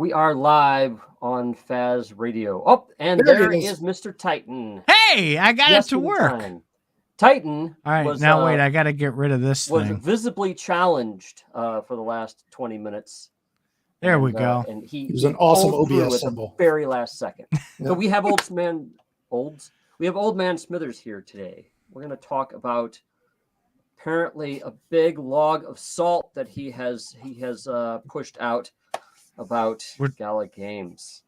we are live on Faz Radio. Oh, and there is Mr. Titan. Hey, I got it to work. Titan. All right, now wait, I got to get rid of this thing. Was visibly challenged for the last 20 minutes. There we go. And he was an awesome OBS symbol. The very last second. So we have Old Man Smithers here today. We're going to talk about apparently a big log of salt that he has pushed out about Gala Games.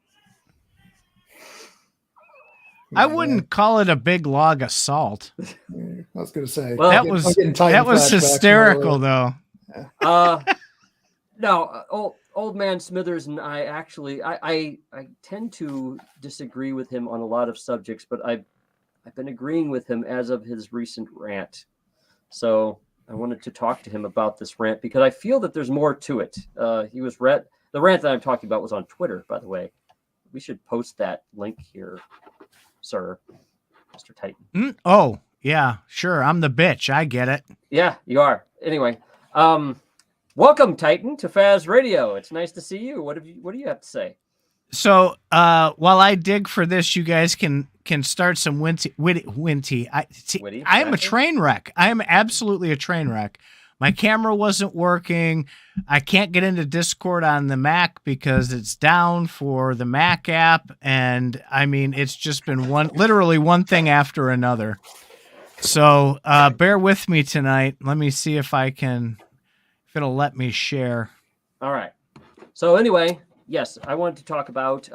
I wouldn't call it a big log of salt. I was going to say, well, that was hysterical, though. No, Old Man Smithers and I actually, I tend to disagree with him on a lot of subjects, but I've been agreeing with him as of his recent rant. So I wanted to talk to him about this rant because I feel that there's more to it. The rant that I'm talking about was on Twitter, by the way. We should post that link here, sir, Mr. Titan. Oh, yeah, sure. I'm the bitch. I get it. Yeah, you are. Anyway, welcome, Titan, to Faz Radio. It's nice to see you. What do you have to say? So while I dig for this, you guys can start some witty. I'm a train wreck. I am absolutely a train wreck. My camera wasn't working. I can't get into Discord on the Mac because it's down for the Mac app. And I mean, it's just been literally one thing after another. So bear with me tonight. Let me see if it'll let me share. All right. So anyway, yes, I wanted to talk about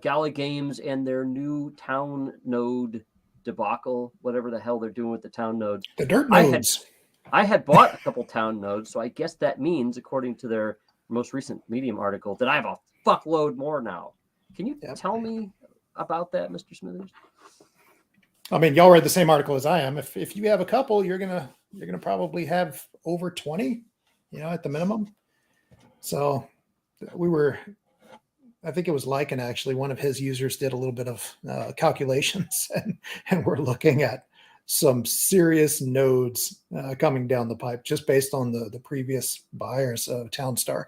Gala Games and their new town node debacle, whatever the hell they're doing with the town nodes. The dirt nodes. I had bought a couple town nodes, so I guess that means, according to their most recent Medium article, that I have a fuckload more now. Can you tell me about that, Mr. Smithers? I mean, y'all read the same article as I am. If you have a couple, you're gonna probably have over 20, at the minimum. So I think it was Lycan, actually, one of his users did a little bit of calculations, and we're looking at some serious nodes coming down the pipe just based on the previous buyers of Townstar,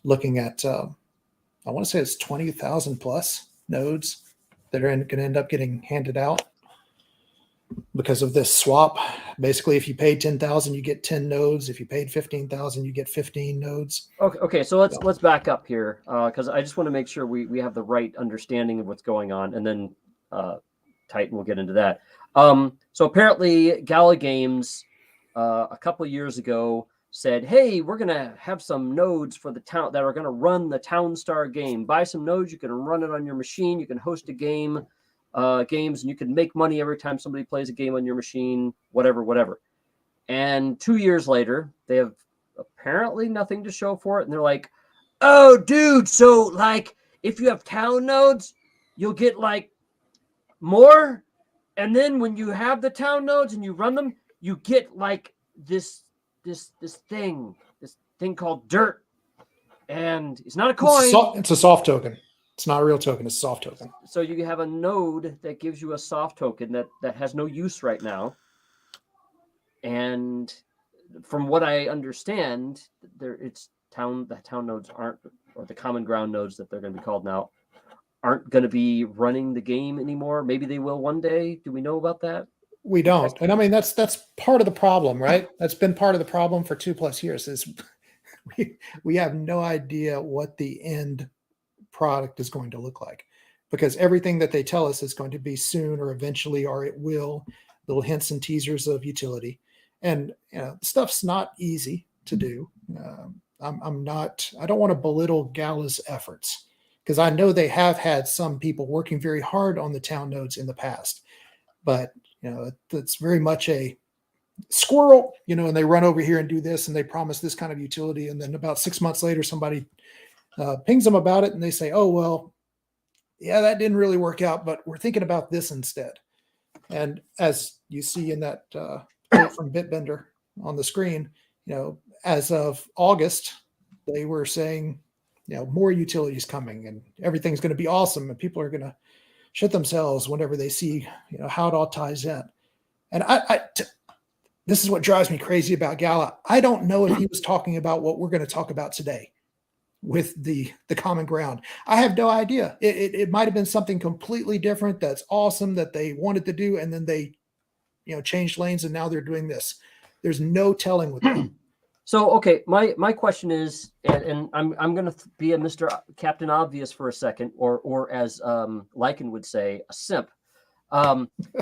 looking at, I want to say it's 20,000 plus nodes that are going to end up getting handed out because of this swap. Basically, if you paid 10,000, you get 10 nodes. If you paid 15,000, you get 15 nodes. Okay. So let's back up here because I just want to make sure we have the right understanding of what's going on, and then Titan will get into that. So apparently Gala Games a couple of years ago said, hey, we're going to have some nodes for the town that are going to run the Townstar game. Buy some nodes. You can run it on your machine. You can host a games, and you can make money every time somebody plays a game on your machine, whatever. And 2 years later, they have apparently nothing to show for it. And they're like, oh, dude, so like if you have town nodes, you'll get like more. And then when you have the town nodes and you run them, you get like this thing called dirt. And it's not a coin. It's a soft token. It's not a real token. It's a soft token. So you have a node that gives you a soft token that has no use right now. And from what I understand, the town nodes aren't, or the common ground nodes that they're going to be called now, aren't going to be running the game anymore. Maybe they will one day. Do we know about that? We don't. And I mean, that's part of the problem, right? That's been part of the problem for 2+ years is we have no idea what the end product is going to look like, because everything that they tell us is going to be soon or eventually, or it will, little hints and teasers of utility. And stuff's not easy to do. I don't want to belittle Gala's efforts, because I know they have had some people working very hard on the town nodes in the past, but it's very much a squirrel, and they run over here and do this, and they promise this kind of utility, and then about 6 months later, somebody pings them about it, and they say, "Oh well, yeah, that didn't really work out, but we're thinking about this instead." And as you see in that quote from Bitbender on the screen, as of August, they were saying, more utilities coming and everything's going to be awesome, and people are going to shit themselves whenever they see, how it all ties in. And this is what drives me crazy about Gala. I don't know if he was talking about what we're going to talk about today, with the common ground. I have no idea. It might have been something completely different that's awesome that they wanted to do, and then they, changed lanes, and now they're doing this. There's no telling with that. So, okay, my question is, and I'm going to be a Mr. Captain Obvious for a second, or as Lycan would say, a simp.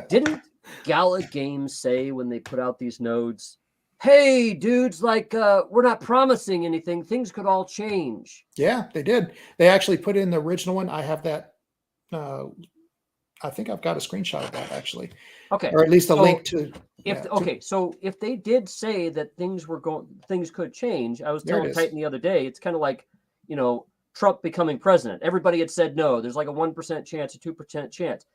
Didn't Gala Games say when they put out these nodes, hey, dudes, we're not promising anything. Things could all change. Yeah, they did. They actually put in the original one. I have that. I think I've got a screenshot of that, actually. Okay. Or at least a link to. So if they did say that things could change, I was telling Titan the other day, it's kind of like, Trump becoming president. Everybody had said no. There's like a 1% chance, a 2% chance.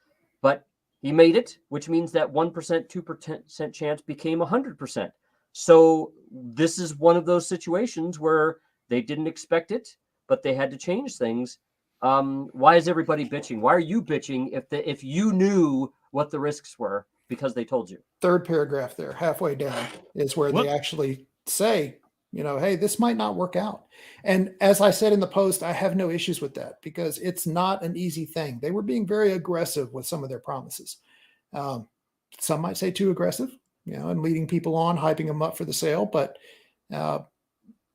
But he made it, which means that 1%, 2% chance became 100%. So this is one of those situations where they didn't expect it, but they had to change things. Why is everybody bitching? Why are you bitching if you knew what the risks were because they told you? Third paragraph there, halfway down, is where they actually say, hey, this might not work out. And as I said in the post, I have no issues with that because it's not an easy thing. They were being very aggressive with some of their promises. Some might say too aggressive, and leading people on, hyping them up for the sale. But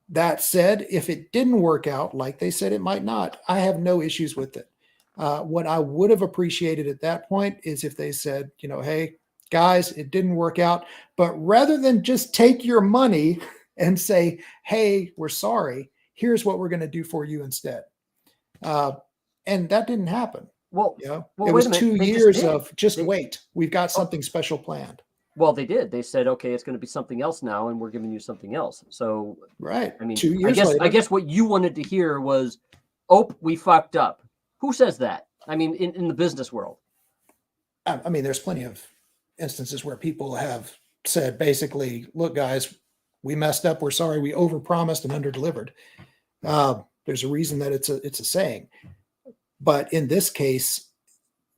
that said, if it didn't work out like they said it might not, I have no issues with it. What I would have appreciated at that point is if they said, hey, guys, it didn't work out. But rather than just take your money and say, hey, we're sorry, here's what we're going to do for you instead. And that didn't happen. Well, it was 2 years of wait. We've got something special planned. Well, they did. They said, okay, it's going to be something else now, and we're giving you something else. So, right. I mean, 2 years later. I guess what you wanted to hear was, oh, we fucked up. Who says that? I mean, in the business world. I mean, there's plenty of instances where people have said, basically, look, guys, we messed up. We're sorry. We overpromised and underdelivered. There's a reason that it's a saying. But in this case,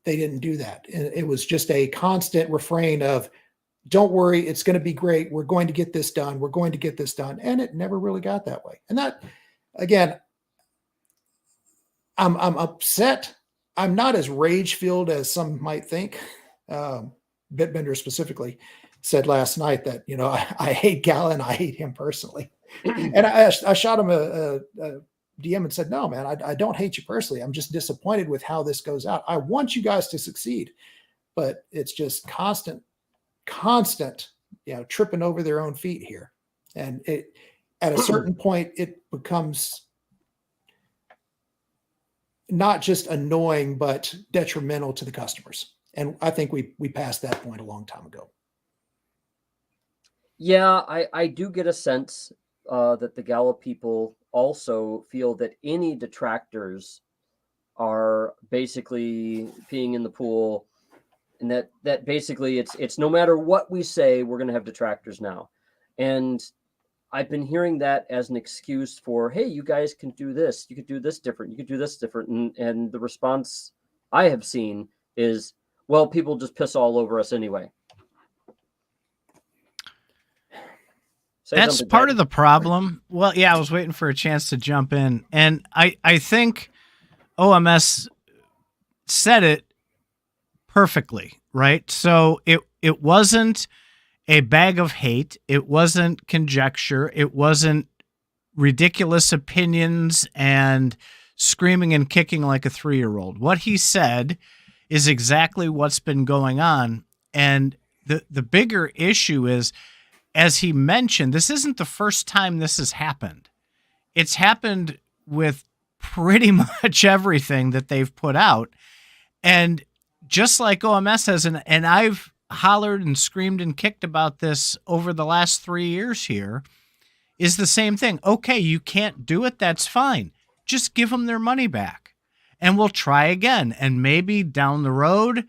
they didn't do that. It was just a constant refrain of, don't worry, it's going to be great. We're going to get this done. We're going to get this done. And it never really got that way. And that, again, I'm upset. I'm not as rage-filled as some might think. Bitbender specifically said last night that, I hate Gala and I hate him personally. And I shot him a DM and said, no, man, I don't hate you personally. I'm just disappointed with how this goes out. I want you guys to succeed, but it's just constant, tripping over their own feet here. And at a certain point, it becomes not just annoying, but detrimental to the customers. And I think we passed that point a long time ago. Yeah, I do get a sense that the Gala people also feel that any detractors are basically peeing in the pool, and that basically it's no matter what we say, we're going to have detractors now. And I've been hearing that as an excuse for, hey, you guys can do this. You could do this different. You could do this different. And the response I have seen is, well, people just piss all over us anyway. That's part of the problem. Well, yeah, I was waiting for a chance to jump in. And I think OMS said it perfectly, right? So it wasn't a bag of hate. It wasn't conjecture. It wasn't ridiculous opinions and screaming and kicking like a 3-year-old. What he said is exactly what's been going on. And the bigger issue is, as he mentioned, this isn't the first time this has happened. It's happened with pretty much everything that they've put out. And just like OMS has, and I've hollered and screamed and kicked about this over the last 3 years here, is the same thing. Okay, you can't do it. That's fine. Just give them their money back and we'll try again. And maybe down the road,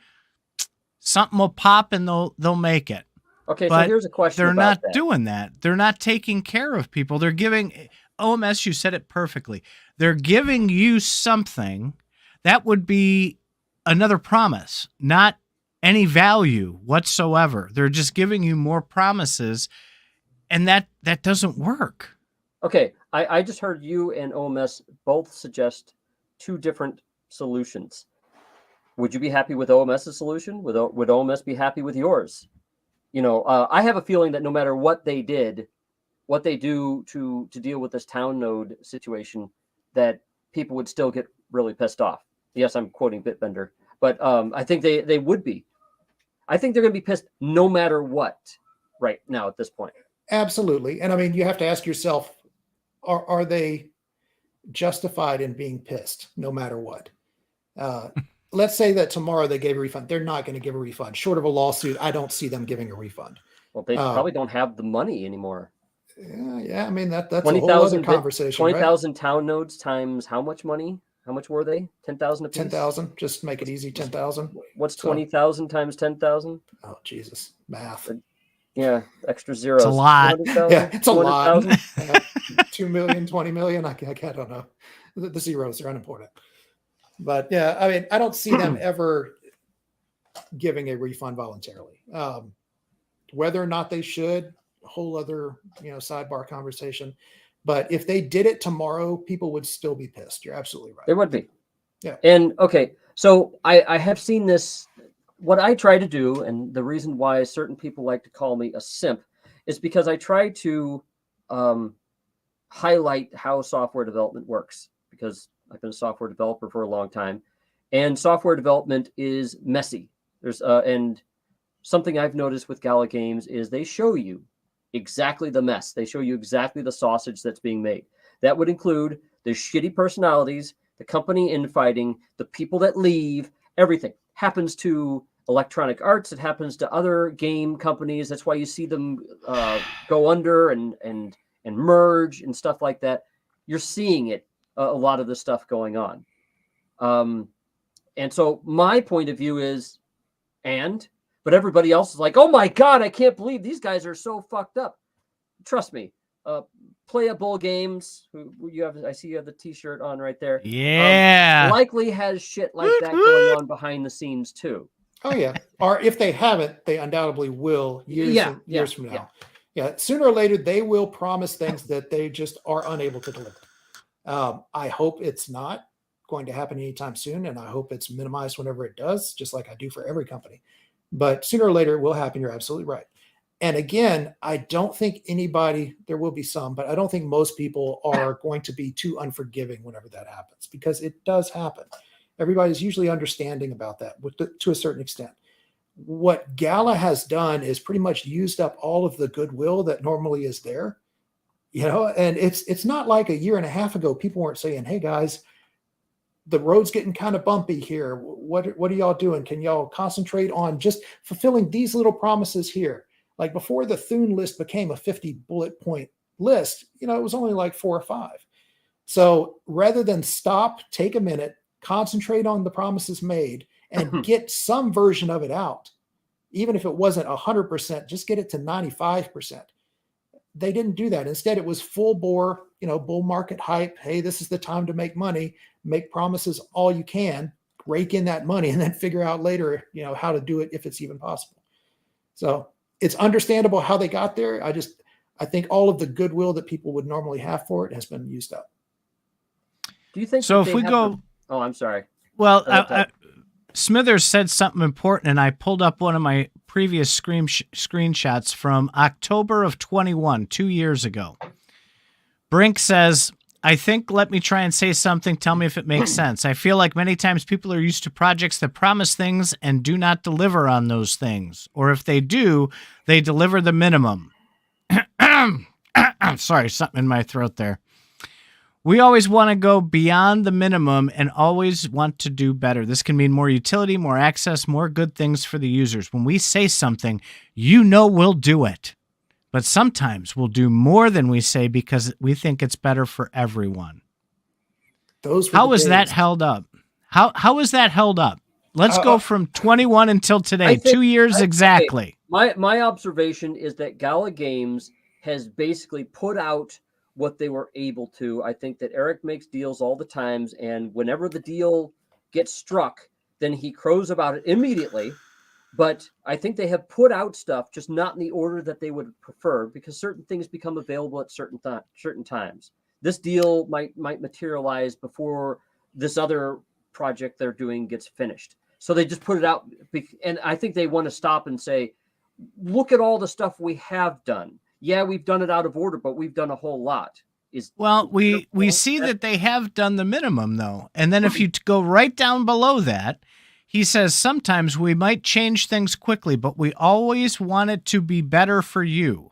something will pop and they'll make it. Okay, but so here's a question. They're not doing that. They're not taking care of people. They're giving OMS, you said it perfectly. They're giving you something that would be another promise, not any value whatsoever. They're just giving you more promises, and that doesn't work. Okay, I just heard you and OMS both suggest two different solutions. Would you be happy with OMS's solution? Would OMS be happy with yours? I have a feeling that no matter what they do to deal with this town node situation, that people would still get really pissed off. Yes, I'm quoting Bitbender, but I think they would be. I think they're going to be pissed no matter what right now at this point. Absolutely. And I mean, you have to ask yourself, are they justified in being pissed no matter what? Let's say that tomorrow they gave a refund. They're not going to give a refund. Short of a lawsuit, I don't see them giving a refund. Well, they probably don't have the money anymore. Yeah, I mean, that's a whole other conversation. 20,000 town nodes times how much money? How much were they? 10,000 a piece? 10,000. Just make it easy, 10,000. What's 20,000 times 10,000? Oh, Jesus. Math. Yeah, extra zeros. It's a lot. Yeah, it's a lot. 2 million, 20 million. I don't know. The zeros are unimportant. But yeah, I mean, I don't see them ever giving a refund voluntarily. Whether or not they should, a whole other, sidebar conversation. But if they did it tomorrow, people would still be pissed. You're absolutely right. They would be. Yeah. And okay, so I have seen this. What I try to do, and the reason why certain people like to call me a simp, is because I try to highlight how software development works, because I've been a software developer for a long time, and software development is messy. There's and something I've noticed with Gala Games is they show you exactly the mess. They show you exactly the sausage that's being made. That would include the shitty personalities, the company infighting, the people that leave, everything. Happens to Electronic Arts. It happens to other game companies. That's why you see them go under and merge and stuff like that. You're seeing it, a lot of the stuff going on. And so my point of view is, but everybody else is like, oh my God, I can't believe these guys are so fucked up. Trust me. Playable Games, I see you have the t-shirt on right there. Yeah. Likely has shit like that going on behind the scenes too. Oh yeah. Or if they haven't, they undoubtedly will years from now. Yeah. Sooner or later, they will promise things that they just are unable to deliver. I hope it's not going to happen anytime soon, and I hope it's minimized whenever it does, just like I do for every company. But sooner or later, it will happen. You're absolutely right. And again, I don't think there will be some, but I don't think most people are going to be too unforgiving whenever that happens, because it does happen. Everybody's usually understanding about that to a certain extent. What Gala has done is pretty much used up all of the goodwill that normally is there, and it's not like a year and a half ago, people weren't saying, hey guys, the road's getting kind of bumpy here. What are y'all doing? Can y'all concentrate on just fulfilling these little promises here? Like before the Thune list became a 50 bullet point list, it was only like 4 or 5. So rather than stop, take a minute, concentrate on the promises made, and get some version of it out, even if it wasn't 100%, just get it to 95%. They didn't do that. Instead, it was full bore, bull market hype. Hey, this is the time to make money, make promises all you can, rake in that money, and then figure out later, how to do it if it's even possible. So it's understandable how they got there. I think all of the goodwill that people would normally have for it has been used up. Do you think so? If we go, oh, I'm sorry. Well, Smithers said something important, and I pulled up one of my previous screenshots from October of 21, 2 years ago. Brink says, I think, let me try and say something. Tell me if it makes sense. I feel like many times people are used to projects that promise things and do not deliver on those things. Or if they do, they deliver the minimum. Sorry, something in my throat there. We always want to go beyond the minimum and always want to do better. This can mean more utility, more access, more good things for the users. When we say something, we'll do it. But sometimes we'll do more than we say because we think it's better for everyone. How is that held up? How is that held up? Let's go from 21 until today, 2 years exactly. My observation is that Gala Games has basically put out what they were able to. I think that Eric makes deals all the times, and whenever the deal gets struck, then he crows about it immediately. But I think they have put out stuff, just not in the order that they would prefer, because certain things become available at certain times. this deal might materialize before this other project they're doing gets finished. So they just put it out, and I think they want to stop and say, look at all the stuff we have done. Yeah, we've done it out of order, but we've done a whole lot. We see that they have done the minimum, though. And then if you go right down below that, he says, sometimes we might change things quickly, but we always want it to be better for you.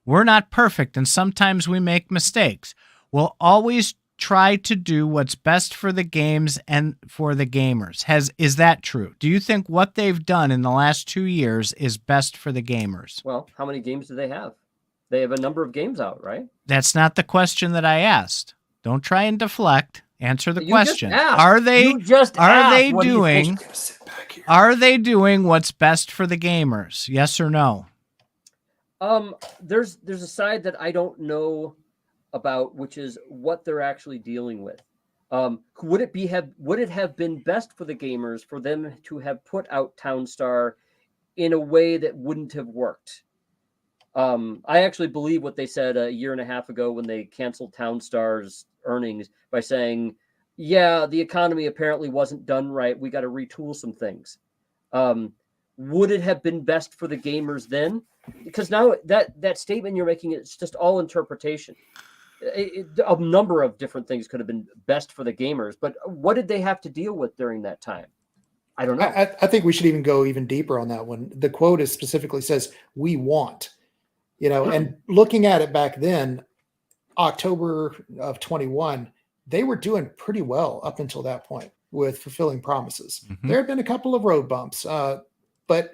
We're not perfect, and sometimes we make mistakes. We'll always try to do what's best for the games and for the gamers. Is that true? Do you think what they've done in the last 2 years is best for the gamers? Well, how many games do they have? They have a number of games out, right? That's not the question that I asked. Don't try and deflect. Answer the question. Are they doing what's best for the gamers? Yes or no? There's a side that I don't know about, which is what they're actually dealing with. Would it have been best for the gamers for them to have put out Townstar in a way that wouldn't have worked? I actually believe what they said a year and a half ago when they canceled Townstar's earnings by saying, yeah, the economy apparently wasn't done right. We got to retool some things. Would it have been best for the gamers then? Because now that statement you're making, it's just all interpretation. A number of different things could have been best for the gamers, but what did they have to deal with during that time? I don't know. I think we should even go even deeper on that one. The quote is specifically says, we want, and looking at it back then, October of 21, they were doing pretty well up until that point with fulfilling promises. Mm-hmm. There had been a couple of road bumps, but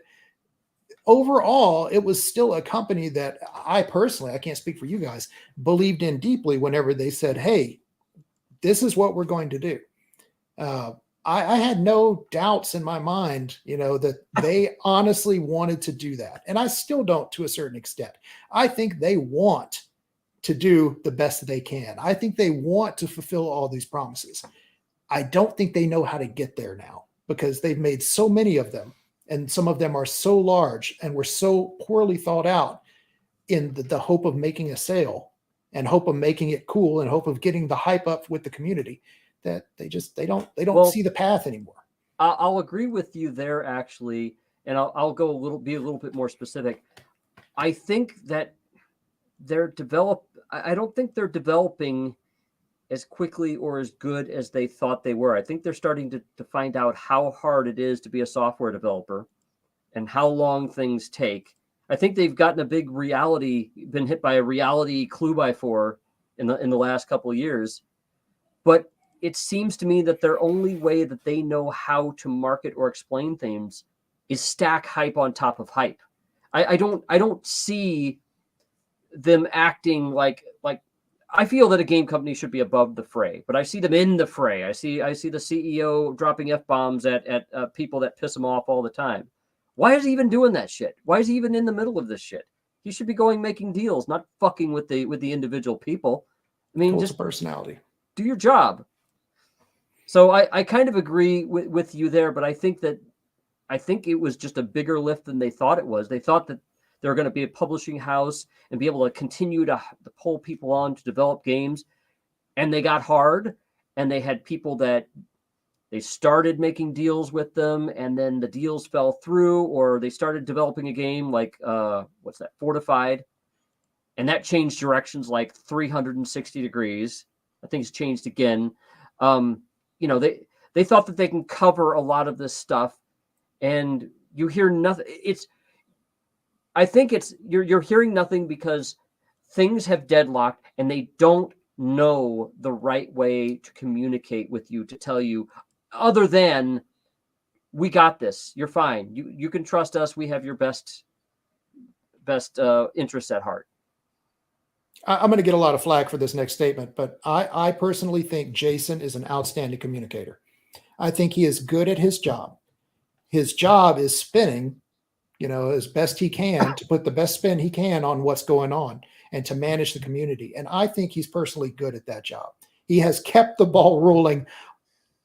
overall, it was still a company that I personally, I can't speak for you guys, believed in deeply whenever they said, hey, this is what we're going to do. I had no doubts in my mind, that they honestly wanted to do that. And I still don't to a certain extent. I think they want to do the best that they can. I think they want to fulfill all these promises. I don't think they know how to get there now because they've made so many of them. And some of them are so large and were so poorly thought out in the hope of making a sale and hope of making it cool and hope of getting the hype up with the community that they don't see the path anymore. I'll agree with you there actually. And I'll be a little bit more specific. I think that I don't think they're developing as quickly or as good as they thought they were. I think they're starting to find out how hard it is to be a software developer and how long things take. I think they've gotten been hit by a reality clue by four in the last couple of years. But it seems to me that their only way that they know how to market or explain things is stack hype on top of hype. I don't see them acting like I feel that a game company should be above the fray, but I see them in the fray. I see the CEO dropping F-bombs at people that piss him off all the time. Why is he even doing that shit? Why is he even in the middle of this shit? He should be making deals, not fucking with the individual people. I mean, just personality. Do your job. So I kind of agree with you there, but I think it was just a bigger lift than they thought it was. They thought that they're going to be a publishing house and be able to continue to pull people on to develop games. And they got hard, and they had people that they started making deals with them, and then the deals fell through, or they started developing a game like, Fortified. And that changed directions like 360 degrees. I think it's changed again. They thought that they can cover a lot of this stuff, and you hear nothing. I think you're hearing nothing because things have deadlocked and they don't know the right way to communicate with you, to tell you other than we got this. You're fine. You can trust us. We have your best interests at heart. I'm going to get a lot of flack for this next statement, but I personally think Jason is an outstanding communicator. I think he is good at his job. His job is spinning as best he can to put the best spin he can on what's going on and to manage the community. And I think he's personally good at that job. He has kept the ball rolling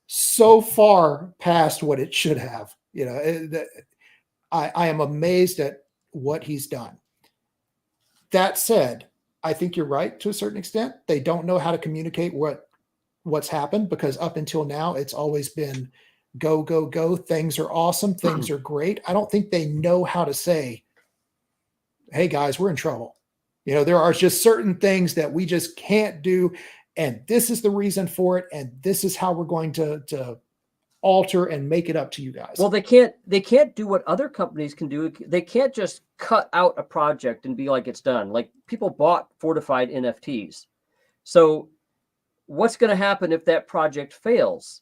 so far past what it should have. I am amazed at what he's done. That said, I think you're right to a certain extent. They don't know how to communicate what's happened, because up until now, it's always been go, go, go. Things are awesome. Things are great. I don't think they know how to say, hey guys, we're in trouble. There are just certain things that we just can't do. And this is the reason for it. And this is how we're going to alter and make it up to you guys. Well, they can't do what other companies can do. They can't just cut out a project and be like, it's done. Like, people bought fortified NFTs. So what's going to happen if that project fails?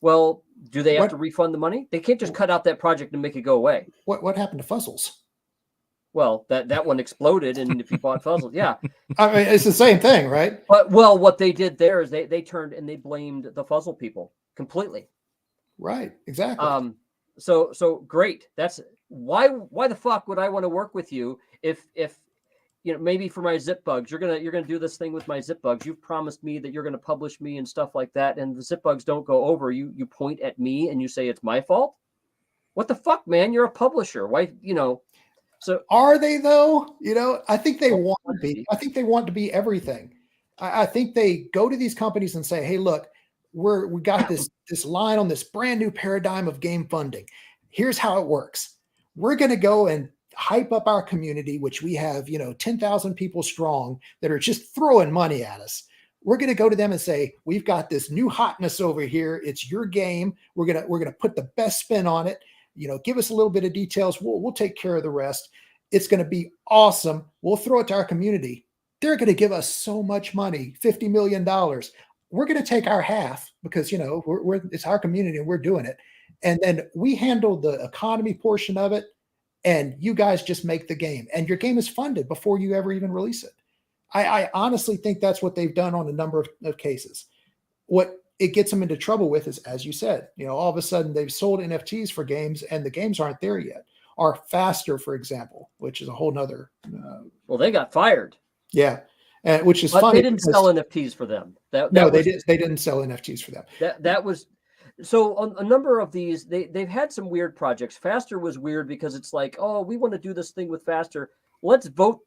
Well, do they have to refund the money? They can't just cut out that project and make it go away. What happened to Fuzzles? Well, that one exploded, and if you bought Fuzzles, yeah. I mean, it's the same thing, right? But, well, what they did there is they turned and they blamed the Fuzzle people completely. Right, exactly. So great. That's why the fuck would I want to work with you if maybe for my zip bugs, you're gonna do this thing with my zip bugs. You've promised me that you're gonna publish me and stuff like that, and the zip bugs don't go over. You point at me and you say it's my fault. What the fuck, man? You're a publisher. Why, So are they though? I think they want to be. I think they want to be everything. I think they go to these companies and say, hey, look, we got this line on this brand new paradigm of game funding. Here's how it works. We're going to go and hype up our community, which we have, 10,000 people strong that are just throwing money at us. We're going to go to them and say, we've got this new hotness over here. It's your game. We're going to put the best spin on it. Give us a little bit of details. We'll take care of the rest. It's going to be awesome. We'll throw it to our community. They're going to give us so much money, $50 million. We're going to take our half because, it's our community and we're doing it. And then we handle the economy portion of it, and you guys just make the game. And your game is funded before you ever even release it. I honestly think that's what they've done on a number of cases. What it gets them into trouble with is, as you said, all of a sudden they've sold NFTs for games and the games aren't there yet. Or Faster, for example, which is a whole nother. Well, they got fired. Yeah. Which is but funny. They didn't sell NFTs for them. They didn't sell NFTs for them. That was so on a number of these. They've had some weird projects. Faster was weird because it's like, oh, we want to do this thing with Faster. Let's vote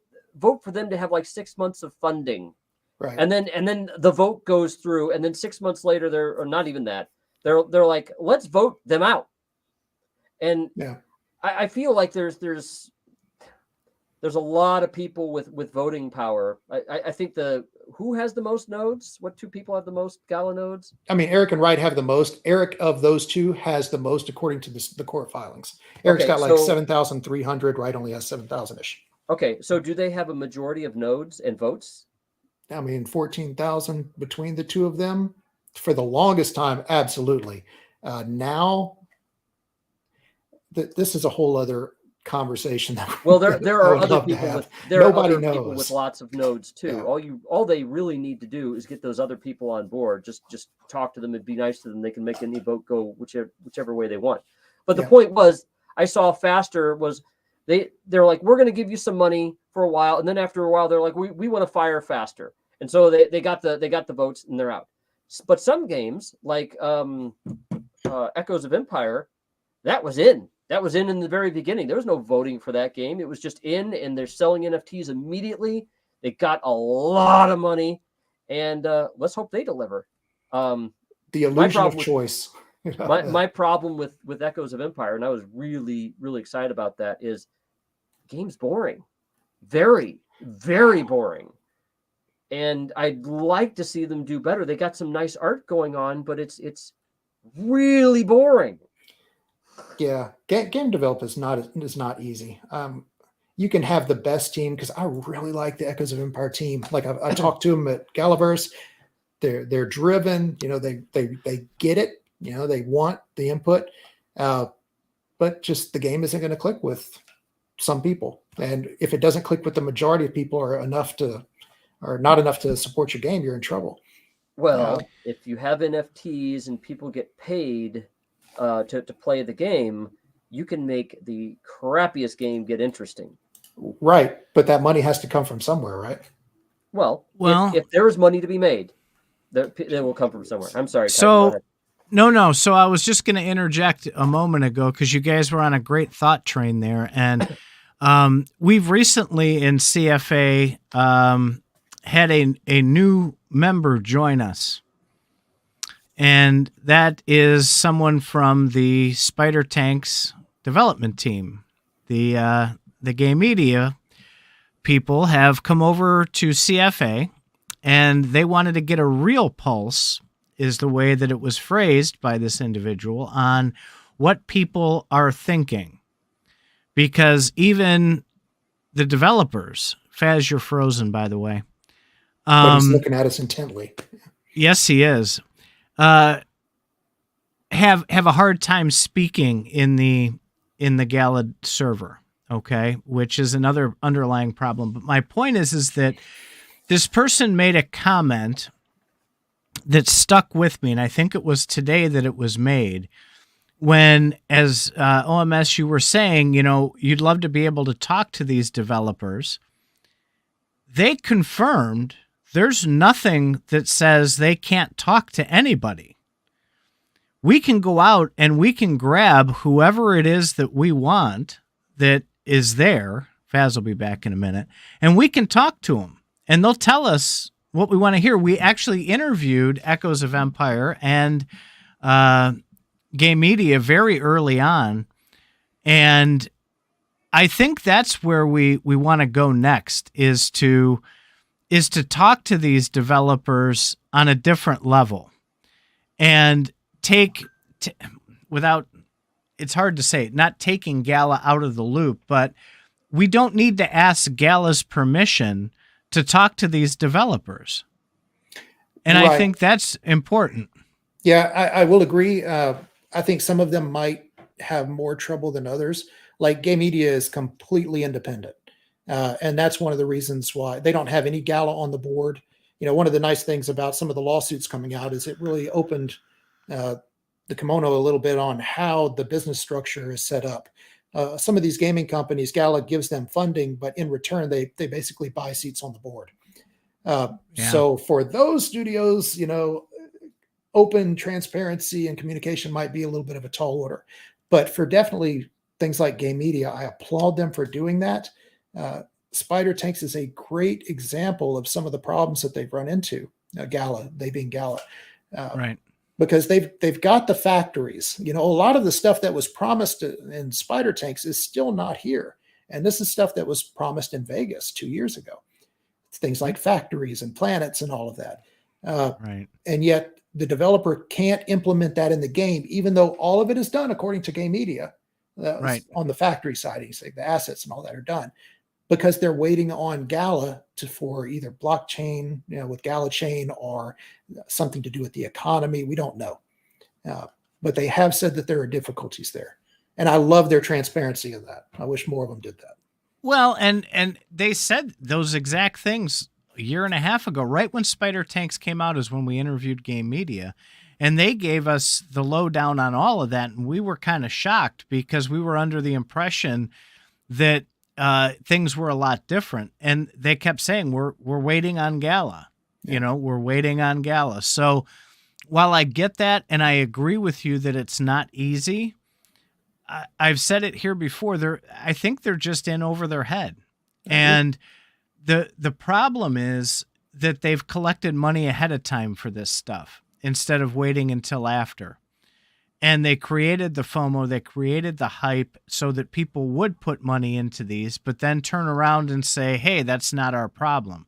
for them to have like 6 months of funding, right? And then the vote goes through, and then 6 months later, they're not even that. They're like, let's vote them out. And yeah, I feel like there's a lot of people with voting power. I think who has the most nodes? What two people have the most Gala nodes? I mean, Eric and Wright have the most. Eric of those two has the most according to the court filings. Eric's got like 7,300. Wright only has 7,000-ish. Okay, so do they have a majority of nodes and votes? I mean, 14,000 between the two of them for the longest time. Absolutely. Now, this is a whole other conversation. There are other people with lots of nodes too. Yeah. All they really need to do is get those other people on board. Just talk to them and be nice to them. They can make any vote go whichever way they want. But the point was, I saw Faster was they're like, we're going to give you some money for a while, and then after a while they're like, we want to fire Faster, and so they got the votes and they're out. But some games like Echoes of Empire, that was in the very beginning. There was no voting for that game. It was just in, and they're selling NFTs immediately. They got a lot of money, and let's hope they deliver. The illusion of choice. My problem with Echoes of Empire, and I was really, really excited about that, is the game's boring. Very, very boring. And I'd like to see them do better. They got some nice art going on, but it's really boring. Yeah, game development is not easy. You can have the best team, because I really like the Echoes of Empire team. Like I talked to them at Galaverse. They're driven. They get it. They want the input, but just the game isn't going to click with some people. And if it doesn't click with the majority of people, or not enough to support your game, you're in trouble. Well, if you have NFTs and people get paid to play the game, you can make the crappiest game get interesting. Right, but that money has to come from somewhere, right? Well, if there is money to be made, they will come from somewhere. I'm sorry. So, no. So I was just going to interject a moment ago, because you guys were on a great thought train there, and we've recently in CFA had a new member join us. And that is someone from the Spider Tanks development team. The game media people have come over to CFA, and they wanted to get a real pulse, is the way that it was phrased by this individual, on what people are thinking. Because even the developers, Faz, you're frozen, by the way. But he's looking at us intently. Yes, he is. Have a hard time speaking in the Gala server, okay, which is another underlying problem. But my point is that this person made a comment that stuck with me, and I think it was today that it was made, when, as OMS, you were saying, you'd love to be able to talk to these developers. They confirmed there's nothing that says they can't talk to anybody. We can go out and we can grab whoever it is that we want that is there. Faz will be back in a minute. And we can talk to them. And they'll tell us what we want to hear. We actually interviewed Echoes of Empire and Game Media very early on. And I think that's where we want to go next, is to talk to these developers on a different level and without, it's hard to say, not taking Gala out of the loop, but we don't need to ask Gala's permission to talk to these developers. And right. I think that's important. Yeah, I will agree. I think some of them might have more trouble than others. Like Game Media is completely independent. And that's one of the reasons why they don't have any Gala on the board. One of the nice things about some of the lawsuits coming out is it really opened the kimono a little bit on how the business structure is set up. Some of these gaming companies, Gala gives them funding, but in return, they basically buy seats on the board. So for those studios, open transparency and communication might be a little bit of a tall order. But for definitely things like Game Media, I applaud them for doing that. Spider Tanks is a great example of some of the problems that they've run into. Gala, they being Gala, right? Because they've got the factories. A lot of the stuff that was promised in Spider Tanks is still not here, and this is stuff that was promised in Vegas 2 years ago. It's things like factories and planets and all of that, right? And yet the developer can't implement that in the game, even though all of it is done according to Game Media. Right. On the factory side, you say the assets and all that are done, because they're waiting on Gala for either blockchain, with Gala chain, or something to do with the economy. We don't know. But they have said that there are difficulties there. And I love their transparency in that. I wish more of them did that. Well, and they said those exact things a year and a half ago, right when Spider Tanks came out, is when we interviewed Game Media. And they gave us the lowdown on all of that. And we were kind of shocked because we were under the impression that things were a lot different. And they kept saying, we're waiting on Gala. Yeah. We're waiting on Gala. So while I get that, and I agree with you that it's not easy, I've said it here before, I think they're just in over their head. Mm-hmm. And the problem is that they've collected money ahead of time for this stuff, instead of waiting until after. And they created the FOMO, they created the hype so that people would put money into these, but then turn around and say, hey, that's not our problem.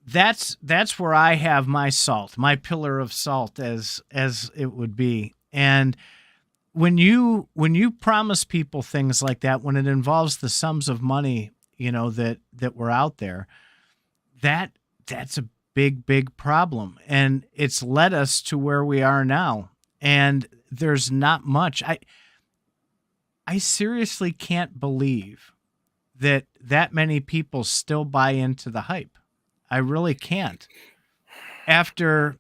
That's where I have my salt, my pillar of salt, as it would be. And when you promise people things like that, when it involves the sums of money, that were out there, that's a big problem. And it's led us to where we are now. And there's not much. I seriously can't believe that many people still buy into the hype. I really can't. After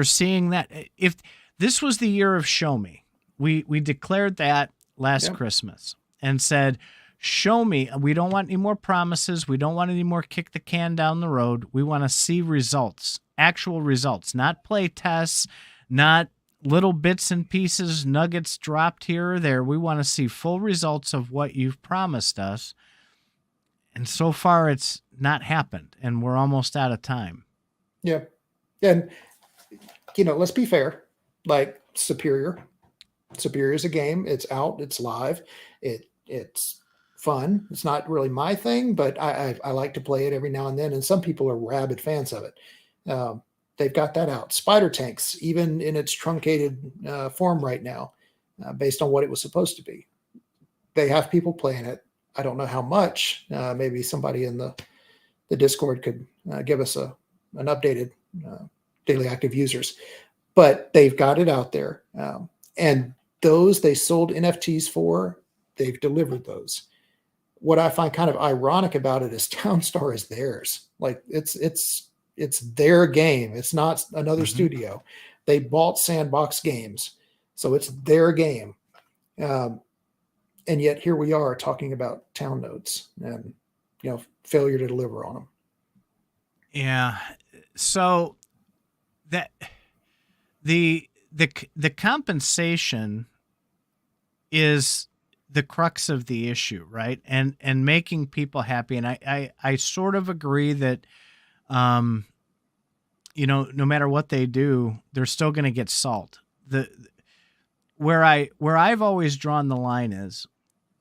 seeing that, if this was the year of show me, we declared that last Christmas and said, show me. We don't want any more promises. We don't want any more kick the can down the road. We want to see results, actual results, not play tests, not little bits and pieces, nuggets dropped here or there. We want to see full results of what you've promised us. And so far it's not happened, and we're almost out of time. Yeah. And, let's be fair, like Superior is a game. It's out, it's live. It's fun. It's not really my thing, but I like to play it every now and then. And some people are rabid fans of it. They've got that out. Spider Tanks, even in its truncated form right now, based on what it was supposed to be, they have people playing it. I don't know how much. Maybe somebody in the Discord could give us an updated daily active users, but they've got it out there. And those they sold NFTs for, they've delivered those. What I find kind of ironic about it is Townstar is theirs. Like it's their game. It's not another studio. They bought Sandbox Games, so it's their game. And yet here we are talking about Town Nodes and failure to deliver on them. Yeah. So that the compensation is the crux of the issue, right? And making people happy. And I sort of agree that no matter what they do, they're still going to get salt. Where I've always drawn the line is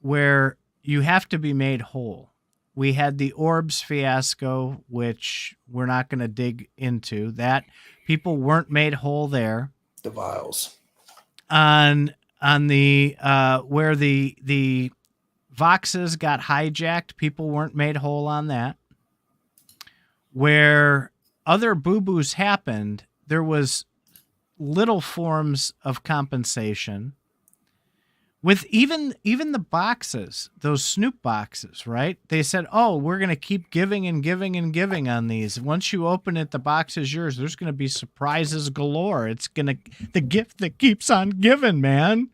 where you have to be made whole. We had the Orbs fiasco, which we're not going to dig into. That people weren't made whole there. The vials. On the where the Voxes got hijacked, people weren't made whole on that. Where other boo-boos happened, there was little forms of compensation. With even the boxes, those Snoop boxes, right? They said, oh, we're going to keep giving and giving and giving on these. Once you open it, the box is yours. There's going to be surprises galore. It's the gift that keeps on giving, man.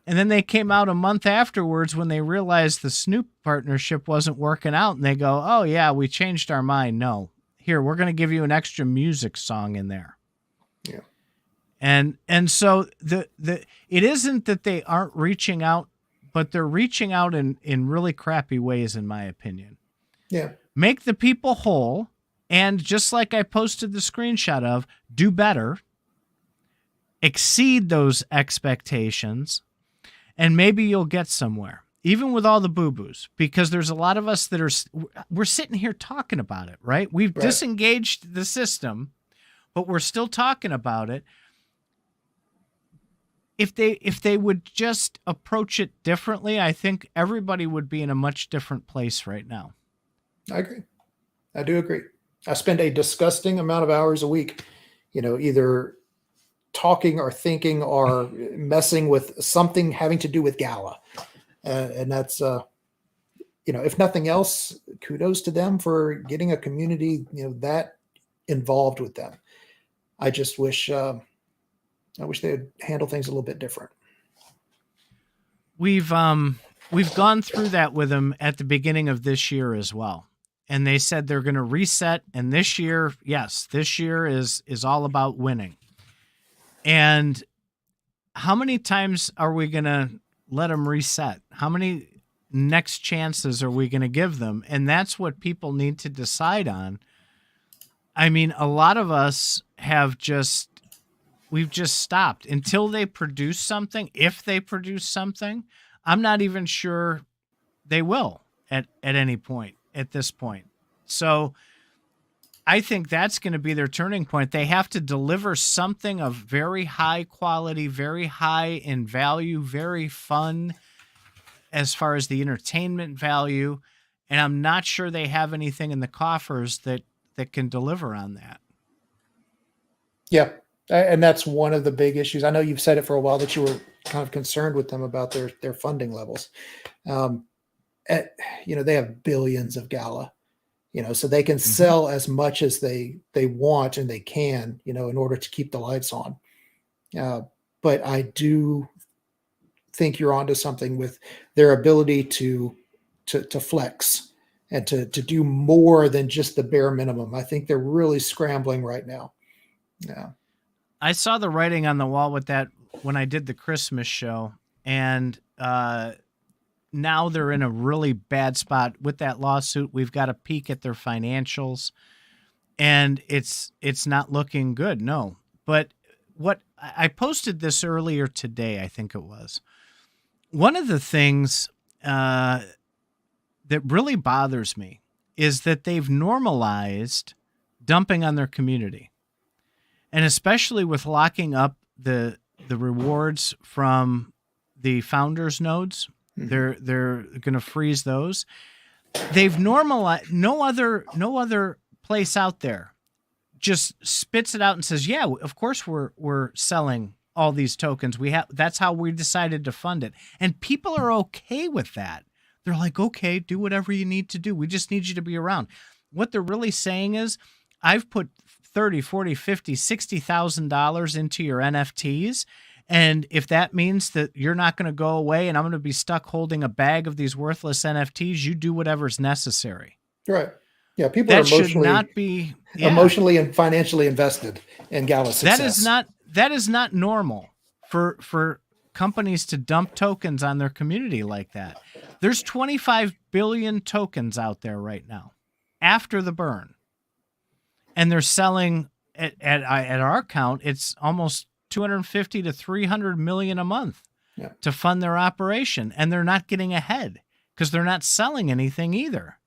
And then they came out a month afterwards when they realized the Snoop partnership wasn't working out. And they go, oh, yeah, we changed our mind. No, here, we're going to give you an extra music song in there. Yeah. And so it isn't that they aren't reaching out, but they're reaching out in really crappy ways, in my opinion. Yeah. Make the people whole, and just like I posted the screenshot of, do better, exceed those expectations, and maybe you'll get somewhere, even with all the boo-boos, because there's a lot of us that we're sitting here talking about it, right? We've disengaged the system, but we're still talking about it. If they would just approach it differently, I think everybody would be in a much different place right now. I agree. I do agree. I spend a disgusting amount of hours a week, either talking or thinking or messing with something having to do with Gala. And that's, if nothing else, kudos to them for getting a community, that involved with them. I just wish, I wish they would handle things a little bit different. We've gone through that with them at the beginning of this year as well. And they said they're going to reset. And this year, yes, this year is all about winning. And how many times are we going to let them reset? How many next chances are we going to give them? And that's what people need to decide on. I mean, a lot of us we've just stopped until they produce something. If they produce something, I'm not even sure they will at any point at this point. So I think that's going to be their turning point. They have to deliver something of very high quality, very high in value, very fun as far as the entertainment value. And I'm not sure they have anything in the coffers that can deliver on that. Yeah. And that's one of the big issues. I know you've said it for a while that you were kind of concerned with them about their funding levels. They have billions of Gala, so they can sell as much as they want and they can, in order to keep the lights on. But I do think you're onto something with their ability to flex and to do more than just the bare minimum. I think they're really scrambling right now. Yeah. I saw the writing on the wall with that when I did the Christmas show, and now they're in a really bad spot with that lawsuit. We've got a peek at their financials, and it's not looking good. No, but what I posted this earlier today, I think it was, one of the things that really bothers me is that they've normalized dumping on their community. And especially with locking up the rewards from the founders nodes, they're going to freeze those. They've normalized no other place out there just spits it out and says, "Yeah, of course we're selling all these tokens. That's how we decided to fund it." And people are okay with that. They're like, "Okay, do whatever you need to do. We just need you to be around." What they're really saying is, I've put $30, $40, $50, $60,000 into your NFTs. And if that means that you're not going to go away and I'm going to be stuck holding a bag of these worthless NFTs, you do whatever's necessary. Right. Yeah. People are emotionally and financially invested in Gala's success. That is not normal for companies to dump tokens on their community like that. There's 25 billion tokens out there right now after the burn. And they're selling at our count, it's almost 250 to 300 million a month to fund their operation. And they're not getting ahead because they're not selling anything either.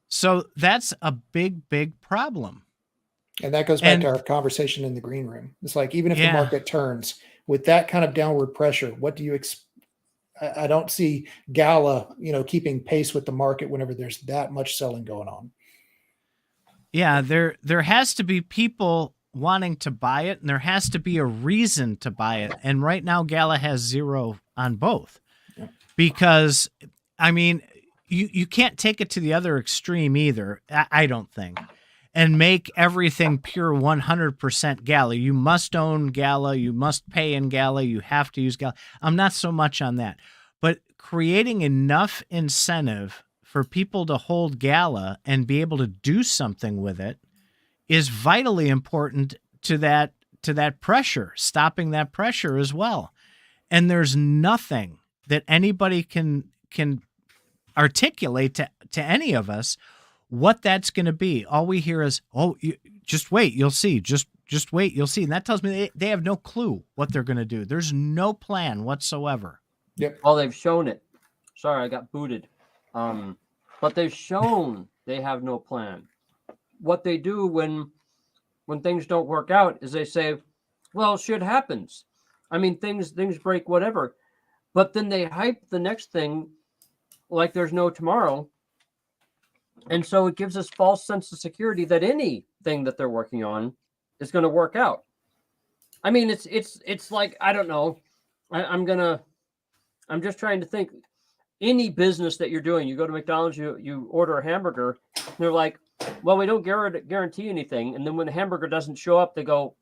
So that's a big, big problem. And that goes back to our conversation in the green room. It's like, even if the market turns with that kind of downward pressure, what do you expect? I don't see Gala, keeping pace with the market whenever there's that much selling going on. Yeah, there has to be people wanting to buy it, and there has to be a reason to buy it. And right now, Gala has zero on both. Yeah. Because, I mean, you can't take it to the other extreme either, I don't think, and make everything pure 100% Gala. You must own Gala. You must pay in Gala. You have to use Gala. I'm not so much on that. But creating enough incentive for people to hold Gala and be able to do something with it is vitally important to that pressure, stopping that pressure as well. And there's nothing that anybody can articulate to any of us what that's going to be. All we hear is, just wait, you'll see. Just wait, you'll see. And that tells me they have no clue what they're going to do. There's no plan whatsoever. Yep. Well, they've shown it. Sorry, I got booted. But they've shown they have no plan. What they do when things don't work out is they say, well, shit happens. I mean, things break, whatever. But then they hype the next thing like there's no tomorrow. And so it gives us false sense of security that anything that they're working on is going to work out. I mean, it's like, I don't know. I'm just trying to think. Any business that you're doing, you go to McDonald's, you order a hamburger, and they're like, well, we don't guarantee anything. And then when the hamburger doesn't show up, they go,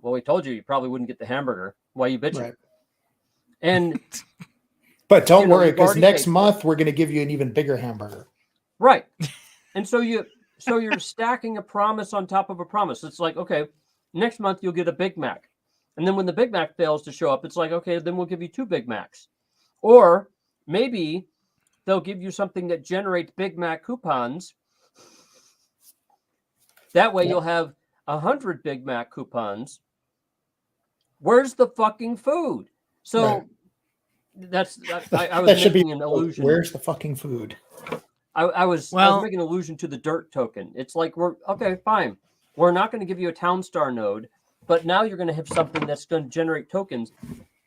well, we told you probably wouldn't get the hamburger. Why are you bitching? Right. And but don't worry, because next month we're going to give you an even bigger hamburger. Right. And so you're stacking a promise on top of a promise. It's like, okay, next month you'll get a Big Mac. And then when the Big Mac fails to show up, it's like, okay, then we'll give you 2 Big Macs. Or maybe they'll give you something that generates Big Mac coupons. That way you'll have 100 Big Mac coupons. Where's the fucking food? So I was making an illusion. Where's the fucking food? I was making an allusion to the dirt token. It's like, okay, fine. We're not going to give you a Town Star node, but now you're going to have something that's going to generate tokens.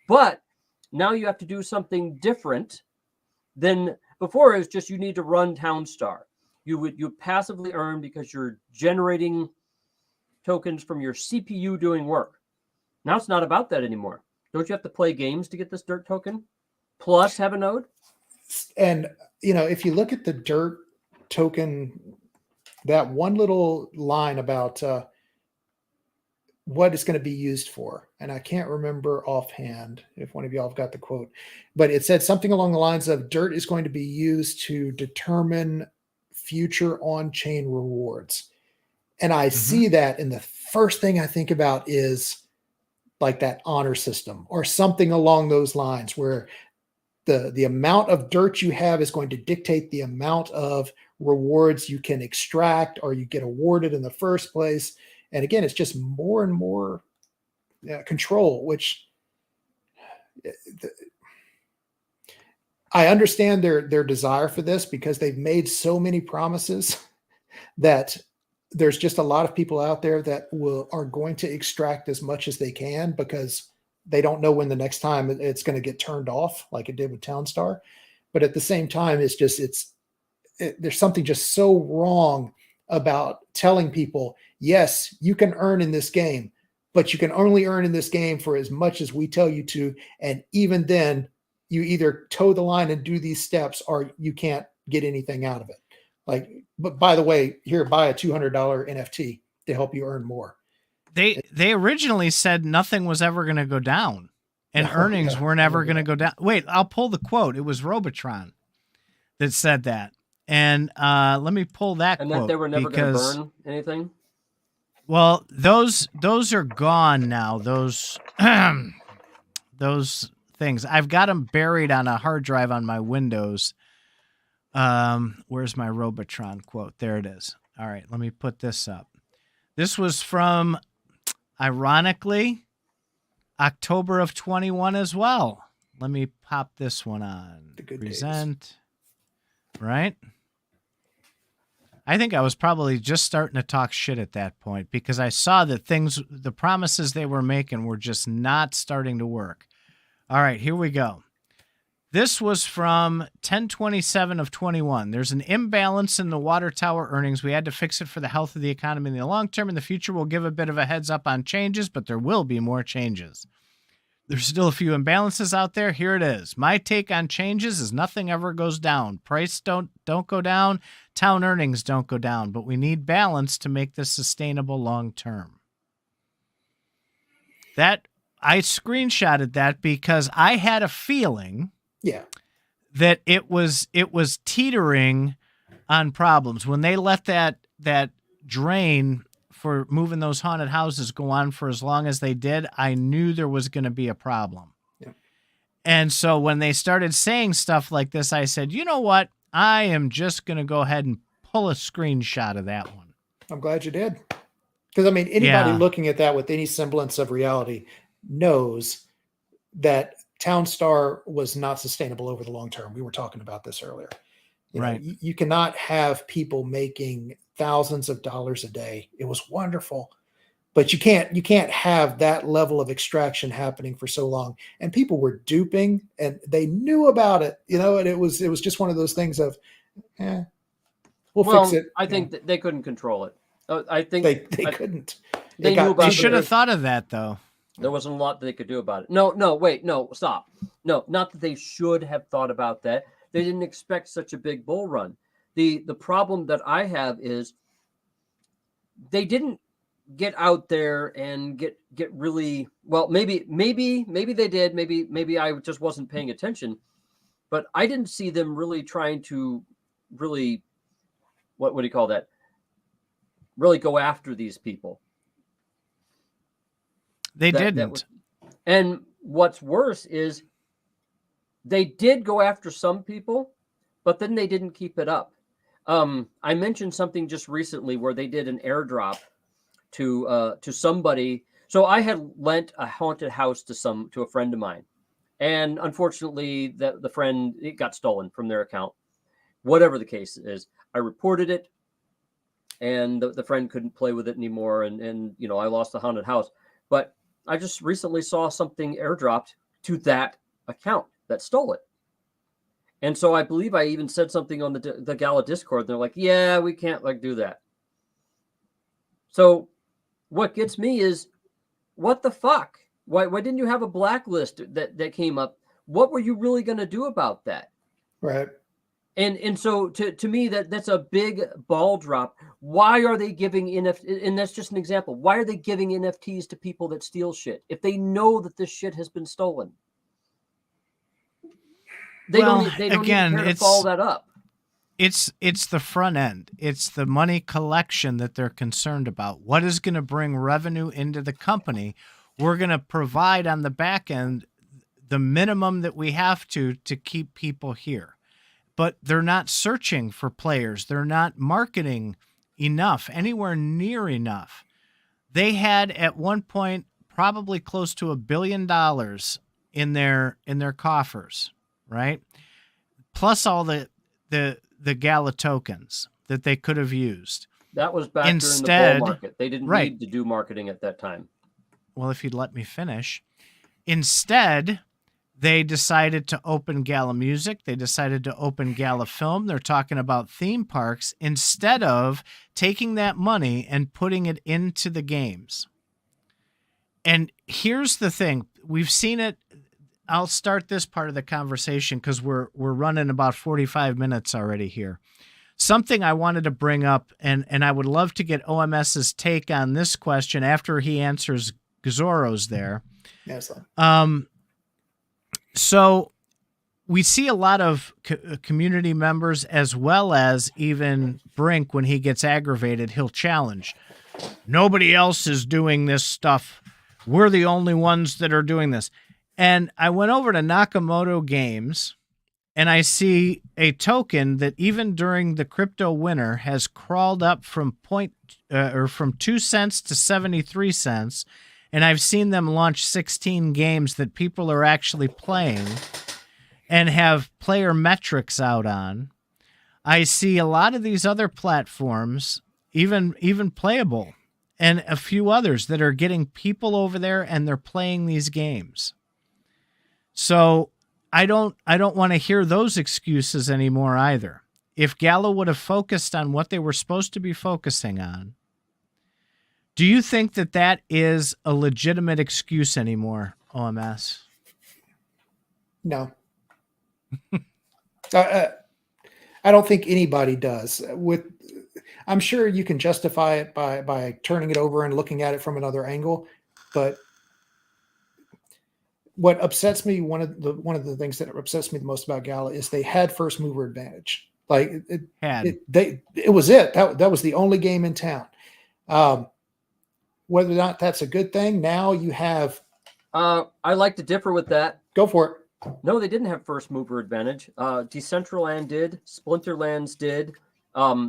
But now you have to do something different than before. It was just you need to run Town Star. You passively earn because you're generating tokens from your CPU doing work. Now it's not about that anymore. Don't you have to play games to get this dirt token? Plus have a node? And, if you look at the dirt token, that one little line about what it's going to be used for. And I can't remember offhand if one of y'all have got the quote, but it said something along the lines of dirt is going to be used to determine future on-chain rewards. And I see that, and the first thing I think about is like that honor system or something along those lines where the amount of dirt you have is going to dictate the amount of rewards you can extract or you get awarded in the first place. And again, it's just more and more control, which I understand their desire for this because they've made so many promises that there's just a lot of people out there that are going to extract as much as they can because they don't know when the next time it's going to get turned off like it did with Townstar. But at the same time, there's something just so wrong about telling people, yes, you can earn in this game, but you can only earn in this game for as much as we tell you to. And even then you either toe the line and do these steps or you can't get anything out of it. Like, but by the way, here, buy a $200 NFT to help you earn more. They originally said nothing was ever going to go down and earnings weren't ever going to go down. Wait, I'll pull the quote. It was Robotron that said that. And let me pull that quote. And that they were never going to burn anything? Well, those are gone now. Those things. I've got them buried on a hard drive on my Windows. Where's my Robotron quote? There it is. All right, let me put this up. This was from, ironically, October of 21 as well. Let me pop this one on. The good Present. days. Right? I think I was probably just starting to talk shit at that point because I saw that the promises they were making were just not starting to work. All right, here we go. This was from 10/27 of 21. There's an imbalance in the water tower earnings. We had to fix it for the health of the economy in the long term. In the future, we'll give a bit of a heads up on changes, but there will be more changes. There's still a few imbalances out there. Here it is. My take on changes is nothing ever goes down. Price don't go down. Town earnings don't go down. But we need balance to make this sustainable long term. That I screenshotted that because I had a feeling that it was teetering on problems. When they let that drain for moving those haunted houses go on for as long as they did, I knew there was going to be a problem. Yeah. And so when they started saying stuff like this, I said, you know what? I am just going to go ahead and pull a screenshot of that one. I'm glad you did. Because, I mean, anybody looking at that with any semblance of reality knows that Townstar was not sustainable over the long term. We were talking about this earlier. You know, you cannot have people making thousands of dollars a day. It was wonderful, but you can't have that level of extraction happening for so long. And people were duping, and they knew about it. You know, and it was just one of those things of, we'll fix it. I think that they couldn't control it. I think they couldn't. They knew about They should have thought of that, though. There wasn't a lot that they could do about it. No, stop. No, not that they should have thought about that. They didn't expect such a big bull run. The problem that I have is they didn't get out there and get really well. Maybe they did. Maybe I just wasn't paying attention. But I didn't see them really trying to really, what do you call that? Really go after these people. They didn't. And what's worse is they did go after some people, but then they didn't keep it up. I mentioned something just recently where they did an airdrop to somebody. So I had lent a haunted house to a friend of mine, and unfortunately, the friend, it got stolen from their account. Whatever the case is, I reported it, and the friend couldn't play with it anymore, and you know, I lost the haunted house. But I just recently saw something airdropped to that account that stole it. And so I believe I even said something on the Gala Discord. They're like, yeah, we can't do that. So what gets me is, what the fuck? Why didn't you have a blacklist that came up? What were you really going to do about that? Right. And so to me, that's a big ball drop. Why are they giving NFT? And that's just an example. Why are they giving NFTs to people that steal shit if they know that this shit has been stolen? They don't even care to follow that up. It's the front end. It's the money collection that they're concerned about. What is going to bring revenue into the company? We're going to provide on the back end the minimum that we have to keep people here. But they're not searching for players. They're not marketing enough, anywhere near enough. They had at one point probably close to $1 billion in their coffers, right? Plus all the Gala tokens that they could have used. That was back during the bull market. They didn't right. need to do marketing at that time. Well, if you'd let me finish. Instead, they decided to open Gala Music. They decided to open Gala Film. They're talking about theme parks instead of taking that money and putting it into the games. And here's the thing. We've seen it. I'll start this part of the conversation because we're running about 45 minutes already here. Something I wanted to bring up, and I would love to get OMS's take on this question after he answers Zorro's there. Yes. So we see a lot of community members, as well as even Brink, when he gets aggravated, he'll challenge. Nobody else is doing this stuff. We're the only ones that are doing this. And I went over to Nakamoto Games, and I see a token that even during the crypto winter has crawled up from from 2 cents to 73 cents. And I've seen them launch 16 games that people are actually playing and have player metrics out on. I see a lot of these other platforms, even Playable, and a few others that are getting people over there and they're playing these games. So I don't want to hear those excuses anymore either. If Gala would have focused on what they were supposed to be focusing on, do you think that is a legitimate excuse anymore, OMS? No. I don't think anybody does. I'm sure you can justify it by turning it over and looking at it from another angle, but what upsets me, one of the things that upsets me the most about Gala is they had first mover advantage. Like it was it. That was the only game in town. Whether or not that's a good thing, now you have. I like to differ with that. Go for it. No, they didn't have first mover advantage. Decentraland did. Splinterlands did.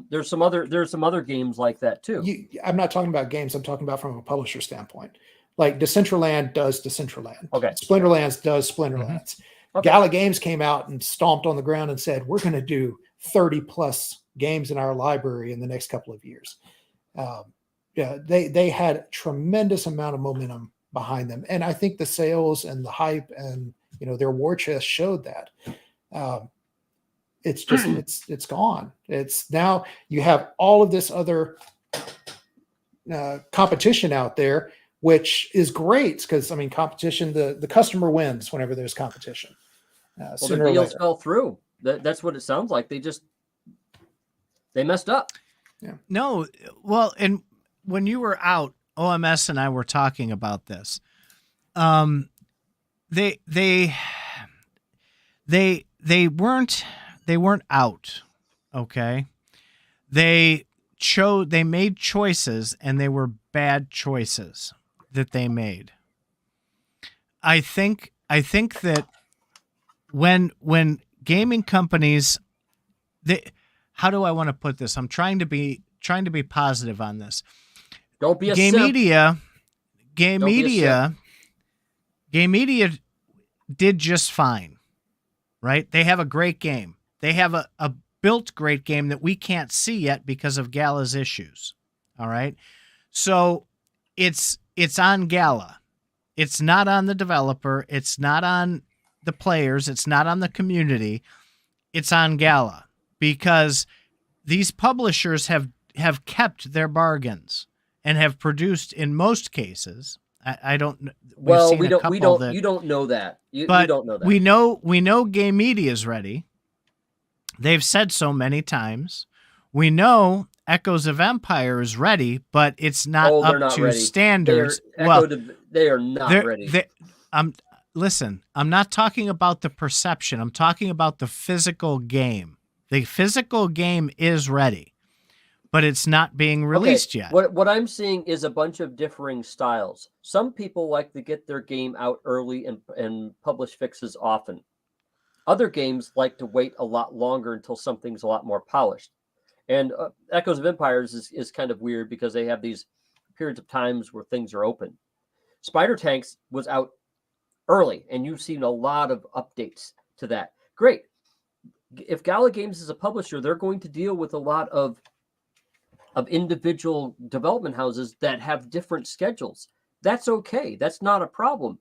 There's some other games like that too. I'm not talking about games. I'm talking about from a publisher standpoint. Like Decentraland does Decentraland. Okay. Splinterlands does Splinterlands. Mm-hmm. Okay. Gala Games came out and stomped on the ground and said, we're going to do 30 plus games in our library in the next couple of years. They had a tremendous amount of momentum behind them. And I think the sales and the hype and, their war chest showed that. It's just, it's gone. It's now you have all of this other competition out there, which is great because competition, the customer wins whenever there's competition. Well, the deals fell through. That's what it sounds like. They messed up. Yeah. No, well, and when you were out, OMS and I were talking about this. They weren't out. Okay. They made choices, and they were bad choices that they made. I think that when gaming companies, how do I want to put this? I'm trying to be positive on this. Don't be a Game simp. media did just fine, right? They have a great game. They have a built great game that we can't see yet because of Gala's issues. All right. So it's on Gala. It's not on the developer. It's not on the players. It's not on the community. It's on Gala because these publishers have kept their bargains and have produced, in most cases, I don't. Well, we don't. You don't know that. You don't know that. We know Game Media is ready. They've said so many times. We know Echoes of Empire is ready, but it's not up to standards. They are not ready. Listen, I'm not talking about the perception. I'm talking about the physical game. The physical game is ready, but it's not being released yet. What I'm seeing is a bunch of differing styles. Some people like to get their game out early and publish fixes often. Other games like to wait a lot longer until something's a lot more polished. And Echoes of Empires is kind of weird because they have these periods of times where things are open. Spider Tanks was out early, and you've seen a lot of updates to that. Great. If Gala Games is a publisher, they're going to deal with a lot of individual development houses that have different schedules. That's okay. That's not a problem.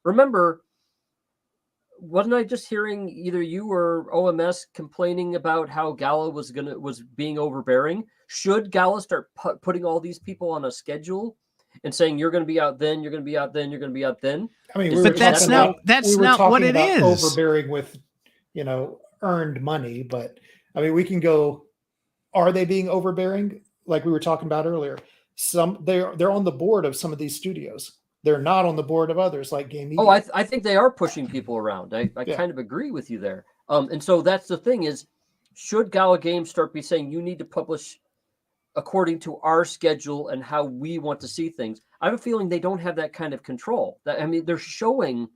Remember, wasn't I just hearing either you or OMS complaining about how Gala was being overbearing? Should Gala start putting all these people on a schedule and saying you're going to be out then, you're going to be out then, you're going to be out then? I mean, but that's not what it is. Overbearing with, earned money, but I mean, we can go. Are they being overbearing? Like we were talking about earlier. They're on the board of some of these studios. They're not on the board of others like Game Media. Oh, I think they are pushing people around. I kind of agree with you there. And so that's the thing is, should Gala Games start be saying you need to publish according to our schedule and how we want to see things? I have a feeling they don't have that kind of control. They're showing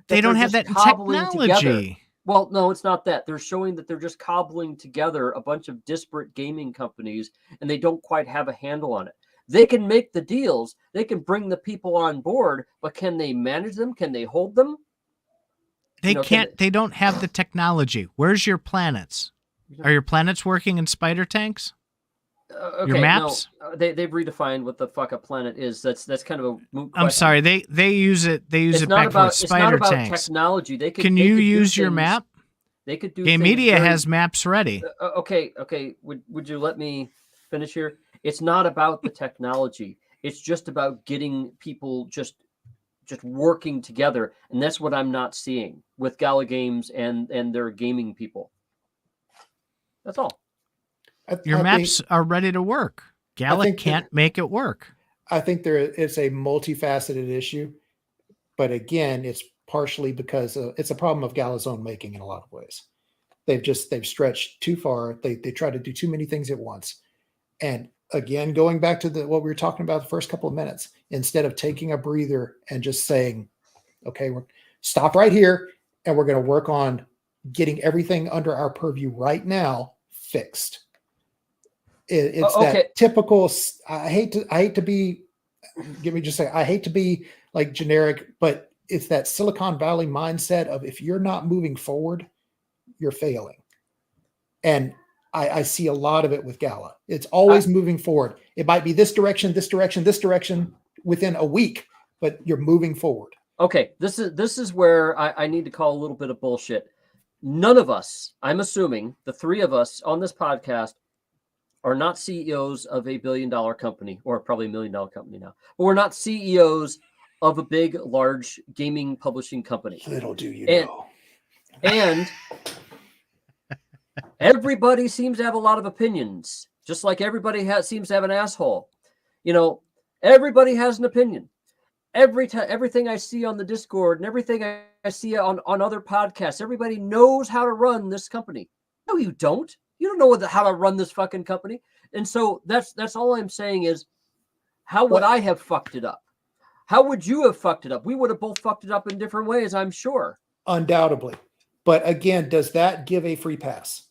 that they don't have that technology. Together. Well, no, it's not that. They're showing that they're just cobbling together a bunch of disparate gaming companies, and they don't quite have a handle on it. They can make the deals. They can bring the people on board, but can they manage them? Can they hold them? They can't. They don't have the technology. Where's your planets? Are your planets working in Spider Tanks? Your maps? No, they've redefined what the fuck a planet is. That's kind of a moot question. I'm sorry. They use it. They use it back with Spider Tanks. It's not about technology. Can you use your map? They could do. Game Media has maps ready. Okay. Would you let me finish here? It's not about the technology. It's just about getting people just working together, and that's what I'm not seeing with Gala Games and their gaming people. That's all. Your maps are ready to work. Gala can't make it work. I think there is a multifaceted issue, but again, it's partially because it's a problem of Gala's own making in a lot of ways. They've stretched too far. They try to do too many things at once. And again, going back to what we were talking about the first couple of minutes, instead of taking a breather and just saying, okay, we're stop right here, and we're going to work on getting everything under our purview right now fixed. It's that typical. I hate to be like generic, but it's that Silicon Valley mindset of if you're not moving forward, you're failing. And I see a lot of it with Gala. It's always moving forward. It might be this direction within a week, but you're moving forward. Okay, this is where I need to call a little bit of bullshit. None of us, I'm assuming, the three of us on this podcast are not CEOs of a $1 billion company, or probably $1 million company now. But we're not CEOs of a big, large gaming publishing company. Little do you know. And everybody seems to have a lot of opinions, just like everybody seems to have an asshole. Everybody has an opinion. Everything I see on the Discord and everything I see on other podcasts, everybody knows how to run this company. No, you don't. You don't know how to run this fucking company. And so that's all I'm saying is, how would I have fucked it up? How would you have fucked it up? We would have both fucked it up in different ways, I'm sure. Undoubtedly. But again, does that give a free pass?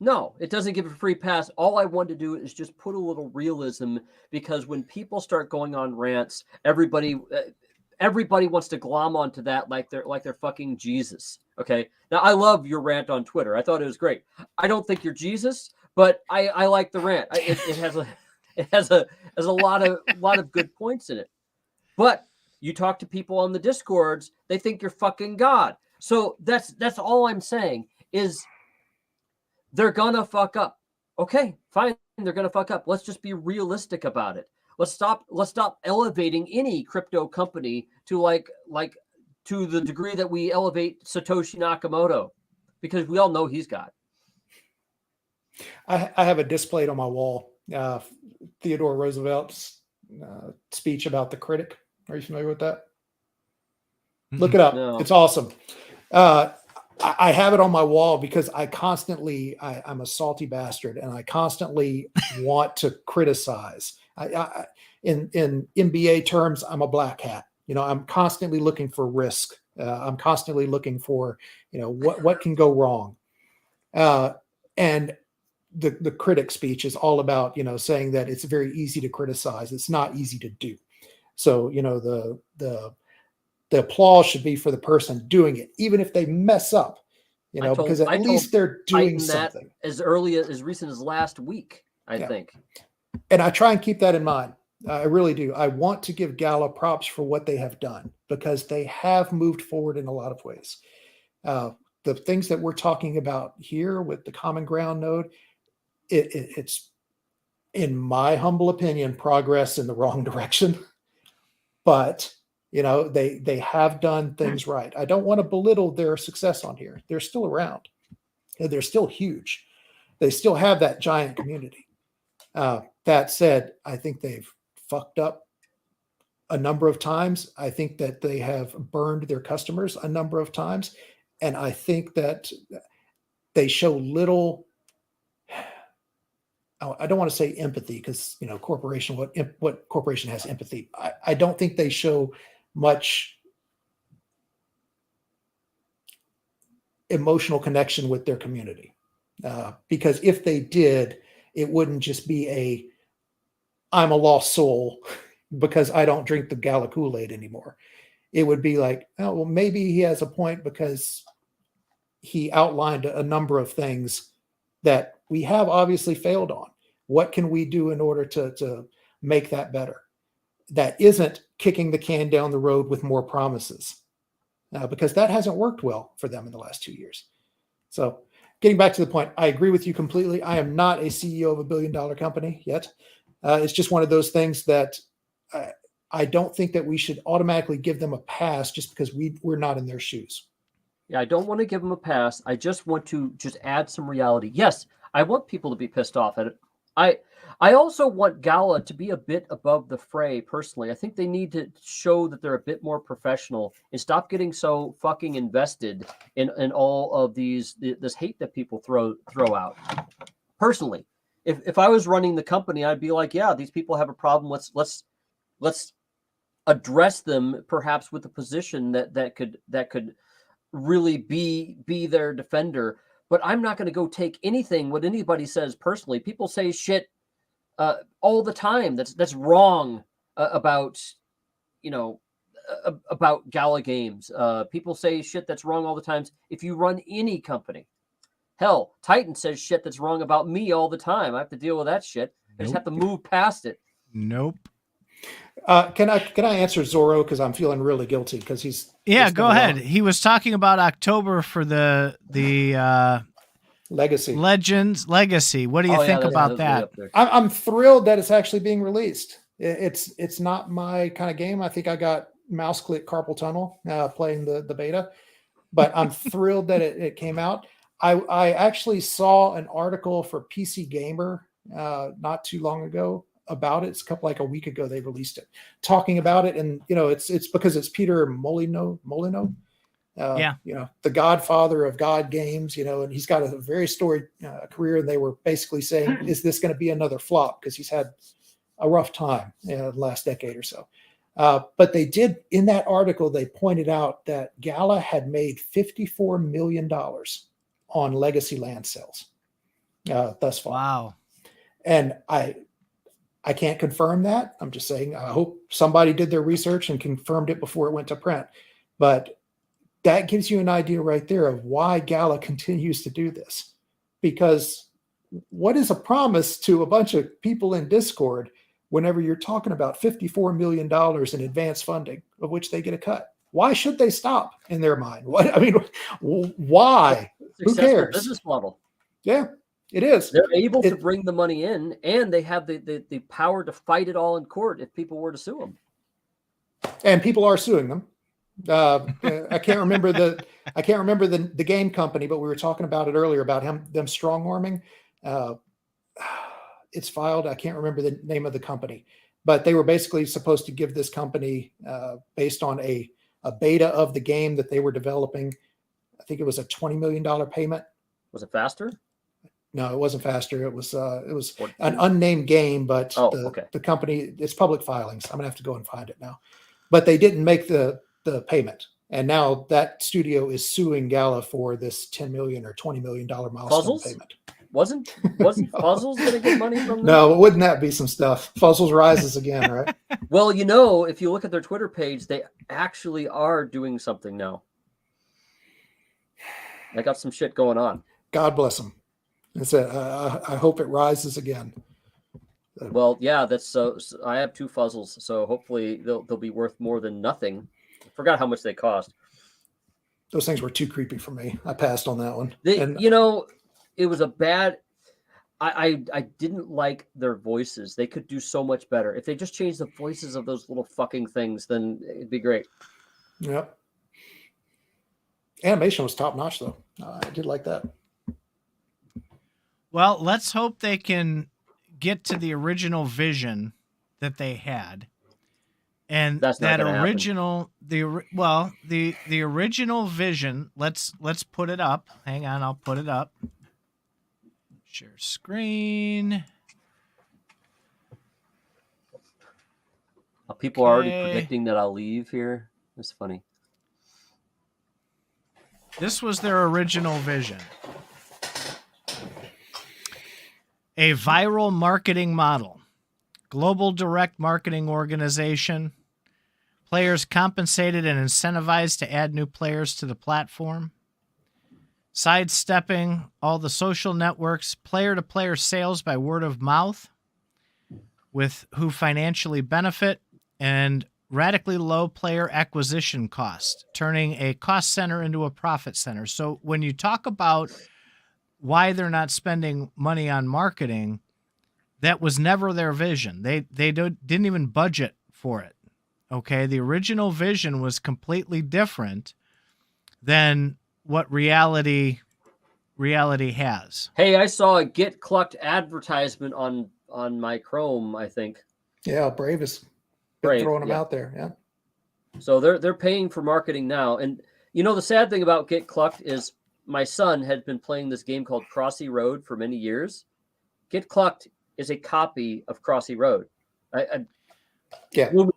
No, it doesn't give a free pass. All I want to do is just put a little realism, because when people start going on rants, everybody wants to glom onto that like they're fucking Jesus. Okay. Now I love your rant on Twitter. I thought it was great. I don't think you're Jesus, but I like the rant. It has a lot of good points in it. But you talk to people on the Discords, they think you're fucking God. So that's all I'm saying is they're gonna fuck up. Okay, fine. They're gonna fuck up. Let's just be realistic about it. Let's stop elevating any crypto company to like to the degree that we elevate Satoshi Nakamoto, because we all know he's God. I have a displayed on my wall, Theodore Roosevelt's speech about the critic. Are you familiar with that? Look it up. No. It's awesome. I have it on my wall because I'm a salty bastard and I constantly want to criticize. In MBA terms, I'm a black hat. I'm constantly looking for risk. I'm constantly looking for, what can go wrong. And the critic speech is all about, saying that it's very easy to criticize. It's not easy to do. So, the applause should be for the person doing it, even if they mess up, because at least they're doing something. As recent as last week, I think. And I try and keep that in mind. I really do. I want to give Gala props for what they have done because they have moved forward in a lot of ways. The things that we're talking about here with the Common Ground node, it's, in my humble opinion, progress in the wrong direction. But they have done things right. I don't want to belittle their success on here. They're still around. They're still huge. They still have that giant community. That said, I think they've fucked up a number of times. I think that they have burned their customers a number of times. And I think that they show little, I don't want to say empathy because, corporation, what corporation has empathy? I don't think they show much emotional connection with their community. Because if they did, it wouldn't just be I'm a lost soul because I don't drink the Gala Kool-Aid anymore. It would be like, oh, well, maybe he has a point because he outlined a number of things that we have obviously failed on. What can we do in order to make that better? That isn't kicking the can down the road with more promises, because that hasn't worked well for them in the last 2 years. So getting back to the point, I agree with you completely. I am not a CEO of a $1 billion company yet. It's just one of those things that I don't think that we should automatically give them a pass just because we're not in their shoes. Yeah, I don't want to give them a pass. I just want to add some reality. Yes, I want people to be pissed off at it. I also want Gala to be a bit above the fray personally. I think they need to show that they're a bit more professional and stop getting so fucking invested in all of this hate that people throw out. Personally, if I was running the company, I'd be like, yeah, these people have a problem. Let's address them perhaps with a position that could really be their defender. But I'm not going to go take anything what anybody says personally. People say shit all the time that's wrong about Gala Games. People say shit that's wrong all the time. If you run any company, hell, Titan says shit that's wrong about me all the time. I have to deal with that shit. I just have to move past it. Nope. Can I answer Zorro because I'm feeling really guilty because he's go ahead. He was talking about October for the Legacy. What do you think about that? I'm thrilled that it's actually being released. It's not my kind of game. I think I got mouse click carpal tunnel playing the beta, but I'm thrilled that it came out. I actually saw an article for PC Gamer not too long ago about it. It's like a week ago they released it, talking about it, and it's because it's Peter Molyneux. The godfather of God games, and he's got a very storied career. And they were basically saying, is this going to be another flop? Because he's had a rough time the last decade or so. But they did, in that article, they pointed out that Gala had made $54 million on legacy land sales thus far. Wow. And I can't confirm that. I'm just saying, I hope somebody did their research and confirmed it before it went to print. But that gives you an idea right there of why Gala continues to do this. Because what is a promise to a bunch of people in Discord whenever you're talking about $54 million in advance funding, of which they get a cut? Why should they stop in their mind? Why? Who cares? Business model. Yeah, it is. They're able to bring the money in, and they have the power to fight it all in court if people were to sue them. And people are suing them. I can't remember the game company, but we were talking about it earlier about them strong arming. It's filed. I can't remember the name of the company, but they were basically supposed to give this company, based on a beta of the game that they were developing, I think it was a $20 million payment. Was it faster? No, it wasn't faster. It was 14. an unnamed game, but okay. the company, it's public filings. I'm gonna have to go and find it now. But they didn't make the payment. And now that studio is suing Gala for this $10 million or $20 million milestone payment. Wasn't no. Puzzles going to get money from them? No, wouldn't that be some stuff? Puzzles rises again, right? Well, if you look at their Twitter page, they actually are doing something now. They got some shit going on. God bless them. That's it. I hope it rises again. Well, yeah, that's so. I have 2 Fuzzles, so hopefully they'll be worth more than nothing. I forgot how much they cost. Those things were too creepy for me. I passed on that one. It was a bad. I didn't like their voices. They could do so much better. If they just changed the voices of those little fucking things, then it'd be great. Yep. Animation was top notch, though. I did like that. Well, let's hope they can get to the original vision that they had. And that original, the original vision. Let's put it up. Hang on, I'll put it up. Share screen. People are already predicting that I'll leave here. It's funny. This was their original vision. A viral marketing model. Global direct marketing organization. Players compensated and incentivized to add new players to the platform. Sidestepping all the social networks, player-to-player sales by word of mouth, with who financially benefit, and radically low player acquisition cost, turning a cost center into a profit center. So when you talk about why they're not spending money on marketing, that was never their vision. They didn't even budget for it. Okay, the original vision was completely different than what reality has. Hey, I saw a Get Clucked advertisement on my Chrome, I think. Yeah, Brave is throwing them out there. Yeah. So they're paying for marketing now. And the sad thing about Get Clucked is my son had been playing this game called Crossy Road for many years. Get Clucked is a copy of Crossy Road.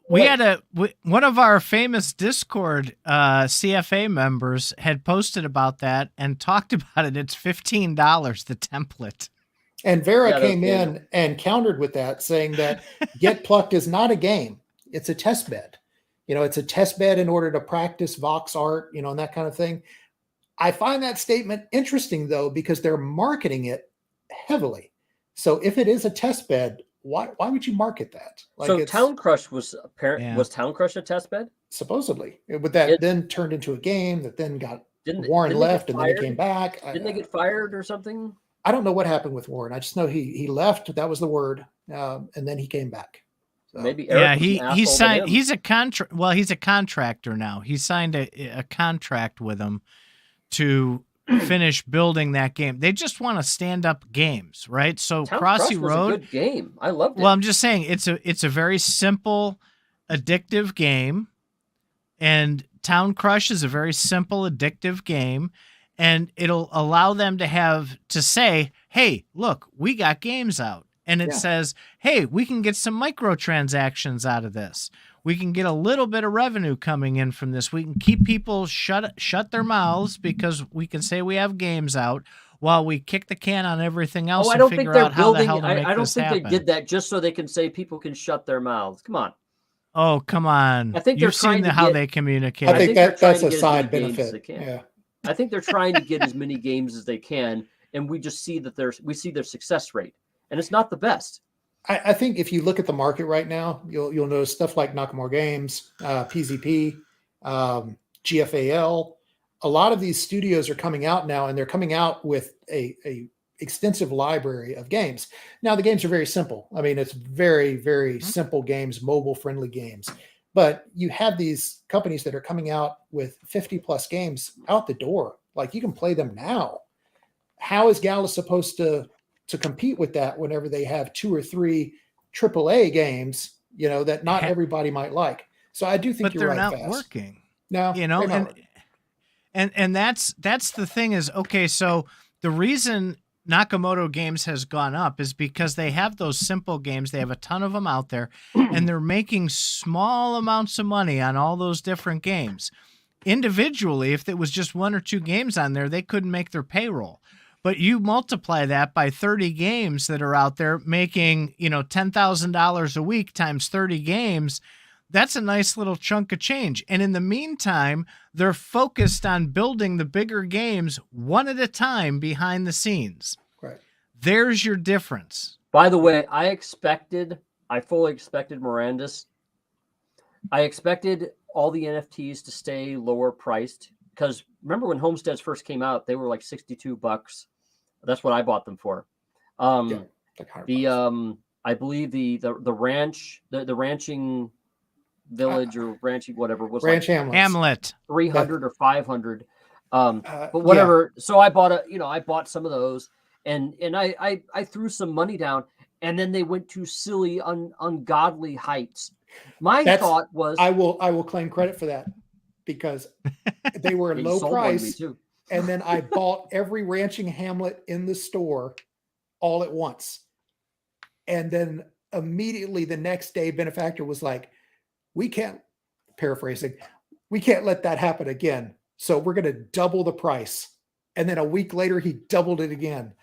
We had one of our famous Discord CFA members had posted about that and talked about it. It's $15, the template. And Vera came in and countered with that, saying that Get Plucked is not a game. It's a test bed. It's a test bed in order to practice Vox art, and that kind of thing. I find that statement interesting, though, because they're marketing it heavily. So if it is a test bed, why would you market that? So Town Crush was was Town Crush a test bed? Supposedly. But that then turned into a game that then got Warren left and then he came back. Didn't they get fired or something? I don't know what happened with Warren. I just know he left. That was the word. And then he came back. So. Maybe Eric he signed. He's a contract. Well, he's a contractor now. He signed a contract with him to finish building that game. They just want to stand up games, right? So Town Crossy Crush was Road, a good game. I loved it. Well, I'm just saying it's a very simple, addictive game, and Town Crush is a very simple, addictive game, and it'll allow them to say, "Hey, look, we got games out," and it says, "Hey, we can get some microtransactions out of this. We can get a little bit of revenue coming in from this. We can keep people shut their mouths because we can say we have games out while we kick the can on everything else and figure out how the hell to make this happen." I don't think they did that just so they can say people can shut their mouths. Come on. Oh, come on. I think you've seen how they communicate. I think that's a side benefit. Yeah. I think they're trying to get as many games as they can, and we just see that we see their success rate, and it's not the best. I think if you look at the market right now, you'll notice stuff like Nakamura Games, PZP, GFAL. A lot of these studios are coming out now, and they're coming out with a extensive library of games. Now, the games are very simple. I mean, it's very, very simple games, mobile-friendly games. But you have these companies that are coming out with 50-plus games out the door. Like, you can play them now. How is Gala supposed to compete with that whenever they have 2 or 3 AAA games, that not everybody might like? So I do think you're right. But they're not working. No, And that's the thing is, okay, so the reason Nakamoto Games has gone up is because they have those simple games. They have a ton of them out there, and they're making small amounts of money on all those different games. Individually, if it was just 1 or 2 games on there, they couldn't make their payroll. But you multiply that by 30 games that are out there making, $10,000 a week times 30 games. That's a nice little chunk of change. And in the meantime, they're focused on building the bigger games one at a time behind the scenes. Right. There's your difference. By the way, I fully expected Mirandus. I expected all the NFTs to stay lower priced, because remember when Homesteads first came out, they were like $62. That's what I bought them for. I believe the ranch, the ranching village or ranching whatever was Ranch like Hamlet 300 or 500. But whatever. Yeah. So I bought some of those, and I threw some money down, and then they went to silly, ungodly heights. My thought was, I will claim credit for that, because they were low price, and then I bought every ranching hamlet in the store all at once, and then immediately the next day, Benefactor was like, "We can't," paraphrasing, "we can't let that happen again. So we're going to double the price." And then a week later, he doubled it again,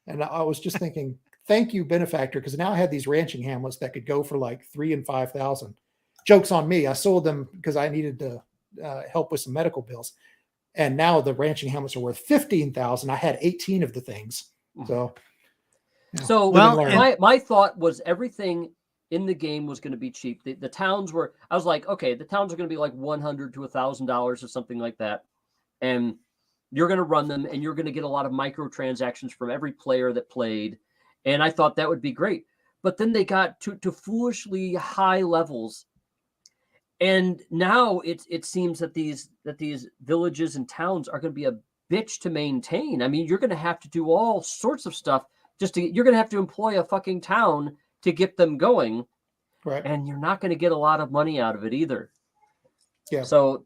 and I was just thinking, thank you, Benefactor, because now I had these ranching hamlets that could go for like $3,000 and $5,000. Joke's on me. I sold them because I needed to help with some medical bills, and now the ranching helmets are worth $15,000. I had 18 of the things. So my thought was everything in the game was going to be cheap. The towns were, I was like, okay, the towns are going to be like $100 to $1,000 or something like that, and you're going to run them, and you're going to get a lot of microtransactions from every player that played, and I thought that would be great. But then they got to foolishly high levels. And now it seems that these villages and towns are going to be a bitch to maintain. I mean, you're going to have to do all sorts of stuff you're going to have to employ a fucking town to get them going, right? And you're not going to get a lot of money out of it either. Yeah. So,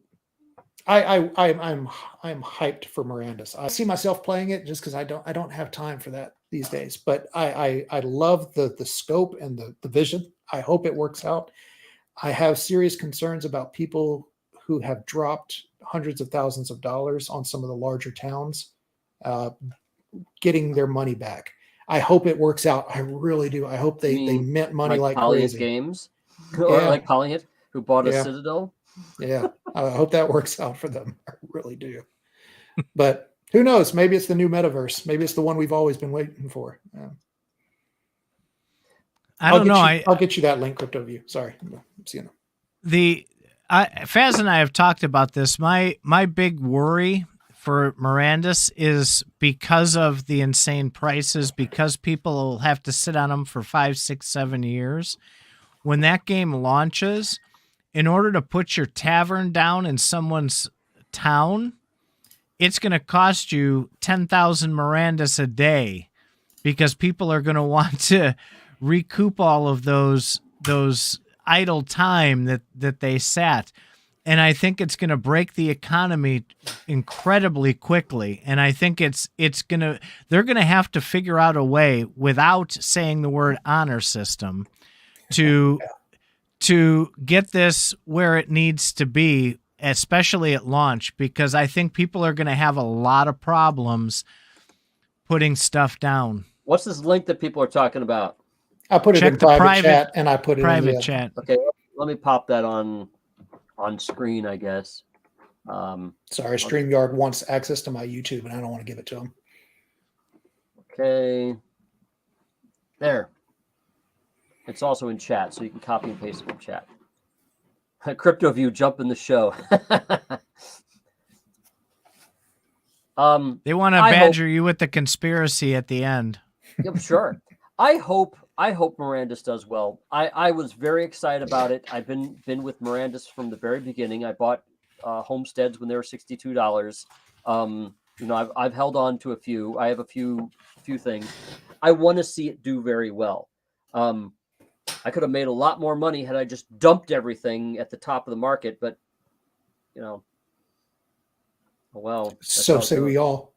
I'm hyped for Mirandus. I see myself playing it just because I don't have time for that these days. But I love the scope and the vision. I hope it works out. I have serious concerns about people who have dropped hundreds of thousands of dollars on some of the larger towns, getting their money back. I hope it works out. I really do. I hope they mint money like crazy. Games, or like Polyhit, who bought a Citadel. Yeah, I hope that works out for them. I really do. But who knows? Maybe it's the new metaverse. Maybe it's the one we've always been waiting for. I don't know. I'll get you that link, CryptoView. Sorry. Faz and I have talked about this. My big worry for Mirandus is because of the insane prices, because people will have to sit on them for 5, 6, 7 years. When that game launches, in order to put your tavern down in someone's town, it's going to cost you 10,000 Mirandus a day, because people are going to want to recoup all of those idle time that they sat. And I think it's going to break the economy incredibly quickly. And I think they're going to have to figure out a way, without saying the word honor system, to get this where it needs to be, especially at launch, because I think people are going to have a lot of problems putting stuff down. What's this link that people are talking about? I put it in private chat, and I put it in private chat. Okay, let me pop that on screen, I guess. Sorry, StreamYard wants access to my YouTube, and I don't want to give it to them. Okay. There. It's also in chat, so you can copy and paste it from chat. CryptoView, jump in the show. They want to badger you with the conspiracy at the end. Yep, sure. I hope Mirandus does well. I was very excited about it. I've been with Mirandus from the very beginning. I bought Homesteads when they were $62. I've held on to a few. I have a few things. I want to see it do very well. I could have made a lot more money had I just dumped everything at the top of the market, but Well, So say we all.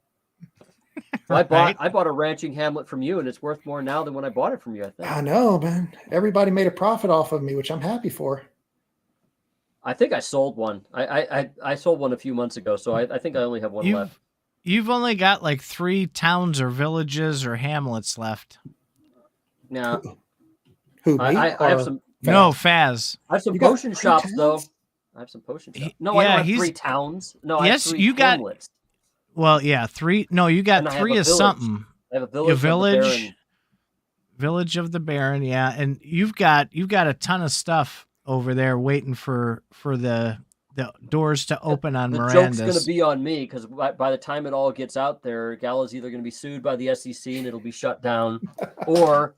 Well, I bought a ranching hamlet from you, and it's worth more now than when I bought it from you, I think. I know, man. Everybody made a profit off of me, which I'm happy for. I think I sold one. I sold one a few months ago, so I think I only have one left. You've only got like 3 towns or villages or hamlets left. Now, who me? I have some. No, Faz. I have some potion shops though. I have some potion shops. No, I don't have 3 towns. No, I have 3 hamlets. Well, yeah, 3. No, you got 3 of something. I have a village. Village of the Baron, yeah, and you've got a ton of stuff over there waiting for the doors to open on Miranda's. The joke's going to be on me because by the time it all gets out there, Gala's either going to be sued by the SEC and it'll be shut down, or,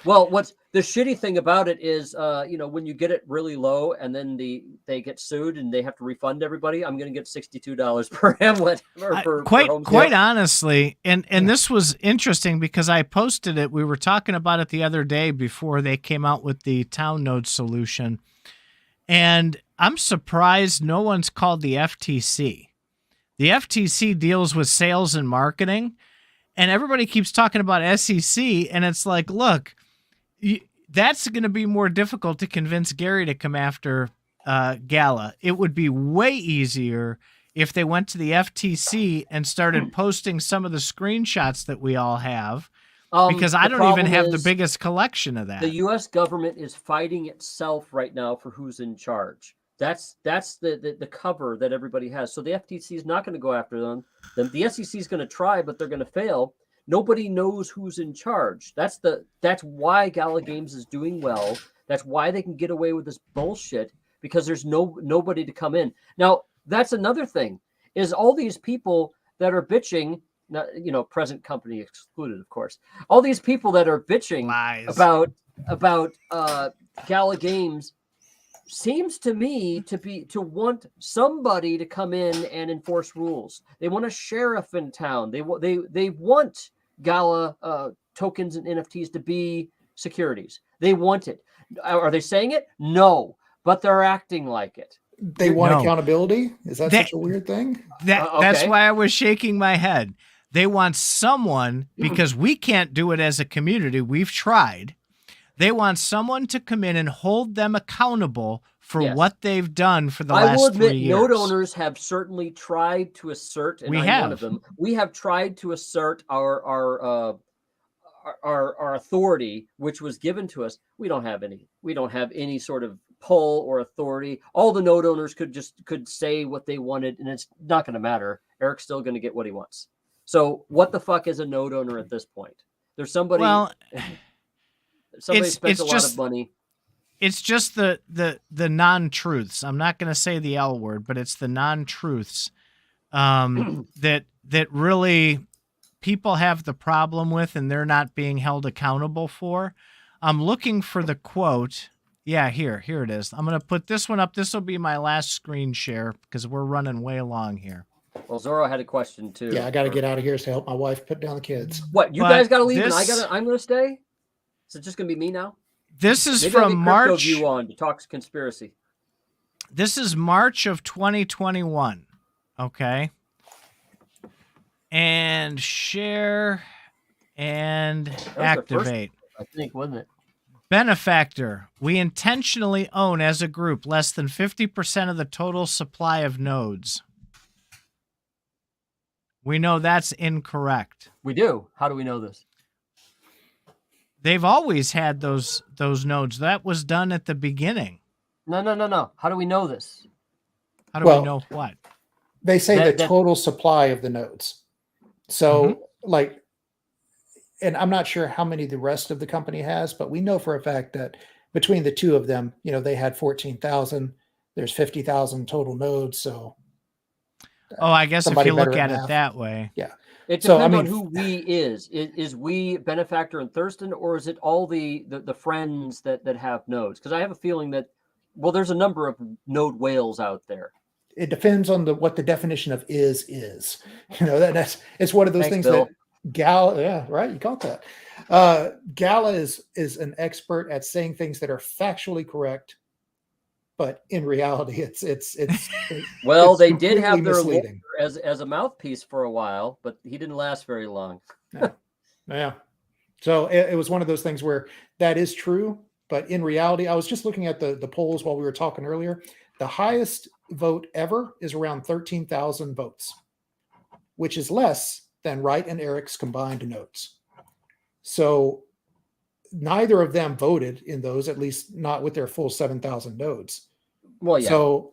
well, what's the shitty thing about it is, when you get it really low and then they get sued and they have to refund everybody, I'm going to get $62 per hamlet. Quite honestly, and this was interesting because I posted it. We were talking about it the other day before they came out with the town node solution, and I'm surprised no one's called the FTC. The FTC deals with sales and marketing, and everybody keeps talking about SEC, and it's like, look, that's going to be more difficult to convince Gary to come after Gala. It would be way easier if they went to the FTC and started posting some of the screenshots that we all have, because I don't even have the biggest collection of that. The U.S. government is fighting itself right now for who's in charge. That's the cover that everybody has. So the FTC is not going to go after them. The SEC is going to try, but they're going to fail. Nobody knows who's in charge. That's why Gala Games is doing well. That's why they can get away with this bullshit, because there's nobody to come in. Now, that's another thing, is all these people that are bitching, present company excluded, of course. All these people that are bitching about Gala Games seems to me to want somebody to come in and enforce rules. They want a sheriff in town. They want Gala tokens and NFTs to be securities. They want it. Are they saying it? No, but they're acting like it. They want accountability? Is that such a weird thing? That's why I was shaking my head. They want someone, because we can't do it as a community. We've tried. They want someone to come in and hold them accountable for what they've done for the last 3 years. Node owners have certainly tried to assert, and I'm one of them. We have tried to assert our authority, which was given to us. We don't have any. We don't have any sort of pull or authority. All the node owners could say what they wanted, and it's not going to matter. Eric's still going to get what he wants. So what the fuck is a node owner at this point? There's somebody. Well, somebody spent a lot of money. It's just the non-truths. I'm not going to say the L word, but it's the non-truths that really people have the problem with, and they're not being held accountable for. I'm looking for the quote. Yeah, here it is. I'm going to put this one up. This will be my last screen share because we're running way long here. Well, Zorro had a question too. Yeah, I got to get out of here to help my wife put down the kids. What, you guys got to leave and I'm going to stay? Is it just going to be me now? This is from March. View on to talk conspiracy. This is March of 2021. Okay. And share and activate. I think, wasn't it? Benefactor. We intentionally own as a group less than 50% of the total supply of nodes. We know that's incorrect. We do. How do we know this? They've always had those nodes. That was done at the beginning. No. How do we know this? How do we know what? They say the total supply of the nodes. So, and I'm not sure how many the rest of the company has, but we know for a fact that between the two of them, they had 14,000. There's 50,000 total nodes. So, I guess if you look at it that way, yeah. It depends on who we is. Is we Benefactor and Thurston, or is it all the friends that have nodes? Because I have a feeling that, there's a number of node whales out there. It depends on what the definition of is. It's one of those things Bill. That Gala, yeah, right, you caught that. Gala is an expert at saying things that are factually correct but in reality, it's well, it's they did have their misleading as a mouthpiece for a while, but he didn't last very long. Yeah. So it was one of those things where that is true, but in reality, I was just looking at the polls while we were talking earlier. The highest vote ever is around 13,000 votes, which is less than Wright and Eric's combined notes. So neither of them voted in those, at least not with their full 7,000 nodes. Well, yeah. So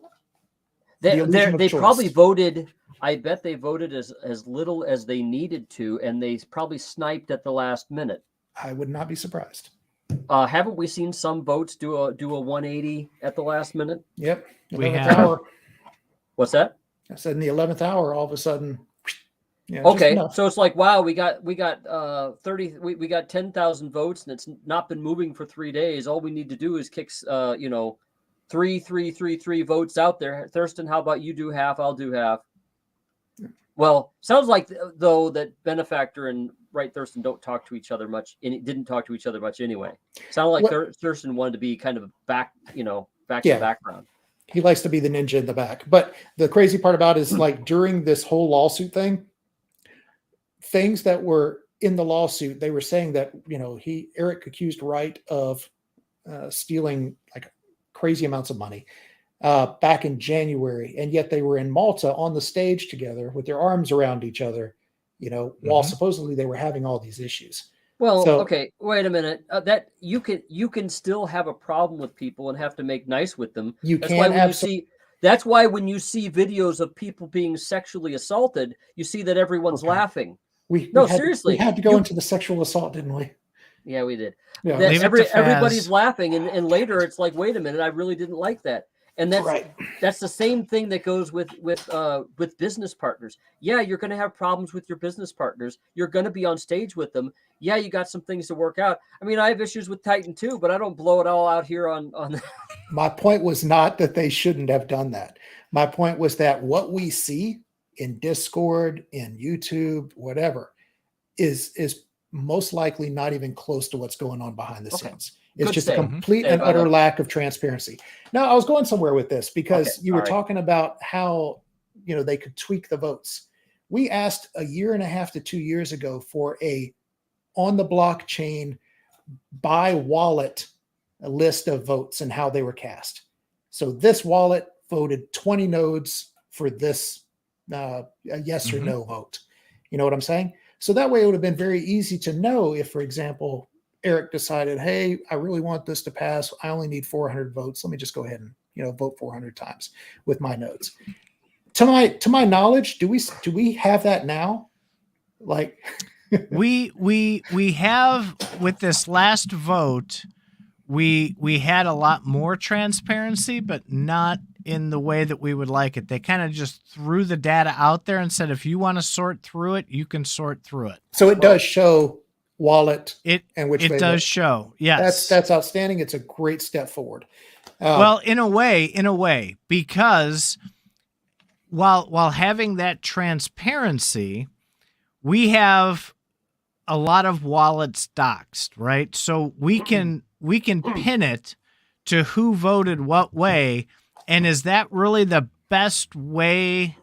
they probably voted. I bet they voted as little as they needed to, and they probably sniped at the last minute. I would not be surprised. Haven't we seen some votes do a 180 at the last minute? Yep. We have. Hour. What's that? I said in the 11th hour, all of a sudden. Yeah, okay, so it's like, wow, we got 30, we got 10,000 votes, and it's not been moving for 3 days. All we need to do is kick, 3 votes out there. Thurston, how about you do half? I'll do half. Well, sounds like though that Benefactor and Wright Thurston don't talk to each other much, and it didn't talk to each other much anyway. Sounded like Thurston wanted to be kind of back to the background. He likes to be the ninja in the back. But the crazy part about it is, like, during this whole lawsuit thing, things that were in the lawsuit, they were saying that, Eric accused Wright of stealing like crazy amounts of money back in January. And yet they were in Malta on the stage together with their arms around each other, while supposedly they were having all these issues. Well, okay, wait a minute. That you can still have a problem with people and have to make nice with them. That's why when you see videos of people being sexually assaulted, you see that everyone's laughing. Seriously. We had to go into the sexual assault, didn't we? Yeah, we did. Yeah. Everybody's laughing, and later it's like, wait a minute, I really didn't like that. And that's the same thing that goes with business partners. Yeah, you're going to have problems with your business partners. You're going to be on stage with them. Yeah, you got some things to work out. I mean, I have issues with Titan too, but I don't blow it all out here on. My point was not that they shouldn't have done that. My point was that what we see in Discord, in YouTube, whatever, is most likely not even close to what's going on behind the scenes. It's just a complete and utter lack of transparency. Now, I was going somewhere with this because you were talking about how, they could tweak the votes. We asked 1.5 to 2 years ago for a on the blockchain by wallet list of votes and how they were cast. So this wallet voted 20 nodes for this a yes or no vote. You know what I'm saying? So that way it would have been very easy to know if, for example, Eric decided, hey, I really want this to pass. I only need 400 votes. Let me just go ahead and vote 400 times with my nodes. To my knowledge, do we have that now? Like we have with this last vote, we had a lot more transparency, but not in the way that we would like it. They kind of just threw the data out there and said, if you want to sort through it, you can sort through it. So it does show wallet and which it does show. Yes. That's outstanding. It's a great step forward. Well, in a way, because while having that transparency, we have a lot of wallets doxed, right? So we can pin it to who voted what way. And is that really the best way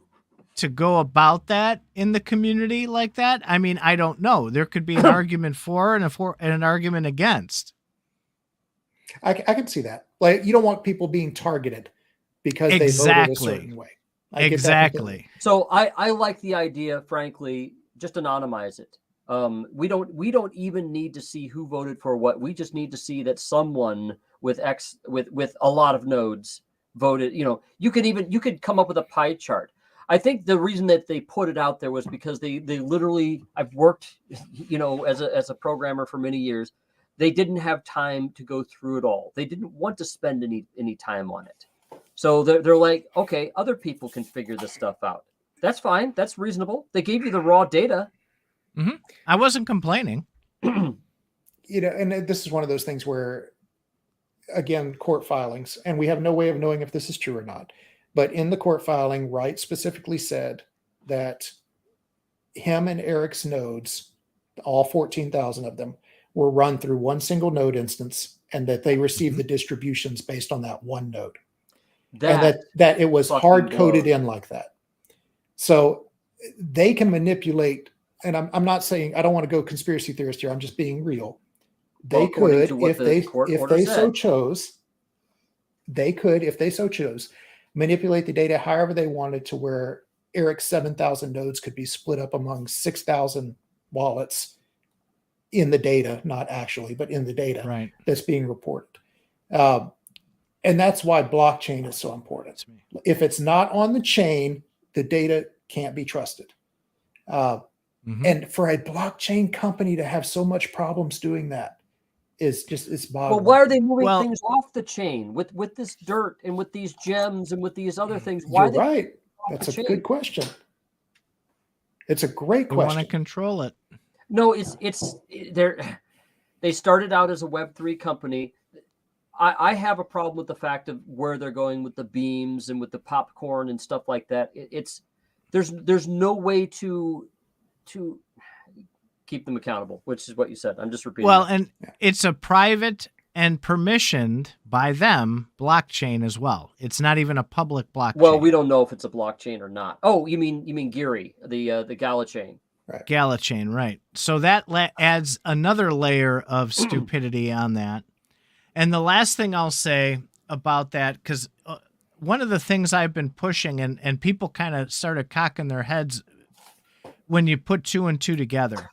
to go about that in the community like that? I mean, I don't know. There could be an argument for and an argument against. I can see that. Like, you don't want people being targeted because they voted a certain way. Exactly. So I like the idea, frankly, just anonymize it. We don't even need to see who voted for what. We just need to see that someone with a lot of nodes voted. You could come up with a pie chart. I think the reason that they put it out there was because they literally, I've worked, as a programmer for many years. They didn't have time to go through it all. They didn't want to spend any time on it. So they're like, okay, other people can figure this stuff out. That's fine. That's reasonable. They gave you the raw data. Mm-hmm. I wasn't complaining. And this is one of those things where, again, court filings, and we have no way of knowing if this is true or not. But in the court filing, Wright specifically said that him and Eric's nodes, all 14,000 of them, were run through one single node instance, and that they received the distributions based on that one node. and that it was fucking hard coded blows. in like that. So they can manipulate, and I'm not saying, I don't want to go conspiracy theorist here. I'm just being real. They could, if they so chose, manipulate the data however they wanted to where Eric's 7,000 nodes could be split up among 6,000 wallets in the data, not actually, but in the data that's being reported. And that's why blockchain is so important. If it's not on the chain, the data can't be trusted. And for a blockchain company to have so much problems doing that is just, it's boggling. Well, why are they moving things off the chain with this dirt and with these gems and with these other things? Why You're right. That's a good question. It's a great question. They want to control it. No, they started out as a Web3 company. I have a problem with the fact of where they're going with the beams and with the popcorn and stuff like that. There's no way to keep them accountable, which is what you said. I'm just repeating. Well, and it's a private and permissioned by them blockchain as well. It's not even a public blockchain. Well, we don't know if it's a blockchain or not. Oh, you mean Geary, the Gala chain. Right. Gala chain, right. So that adds another layer of stupidity on that. And the last thing I'll say about that, because one of the things I've been pushing, and people kind of started cocking their heads when you put two and two together.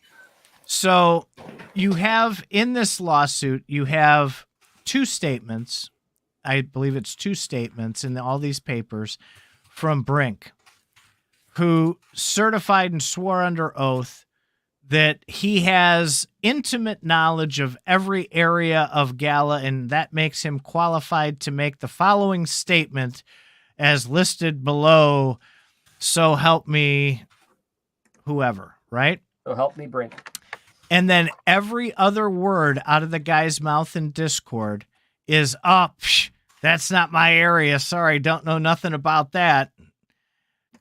So you have, in this lawsuit, you have two statements. I believe it's two statements in all these papers from Brink, who certified and swore under oath that he has intimate knowledge of every area of Gala, and that makes him qualified to make the following statement as listed below. So help me, whoever, right? So help me, Brink. And then every other word out of the guy's mouth in Discord is, that's not my area. Sorry, don't know nothing about that.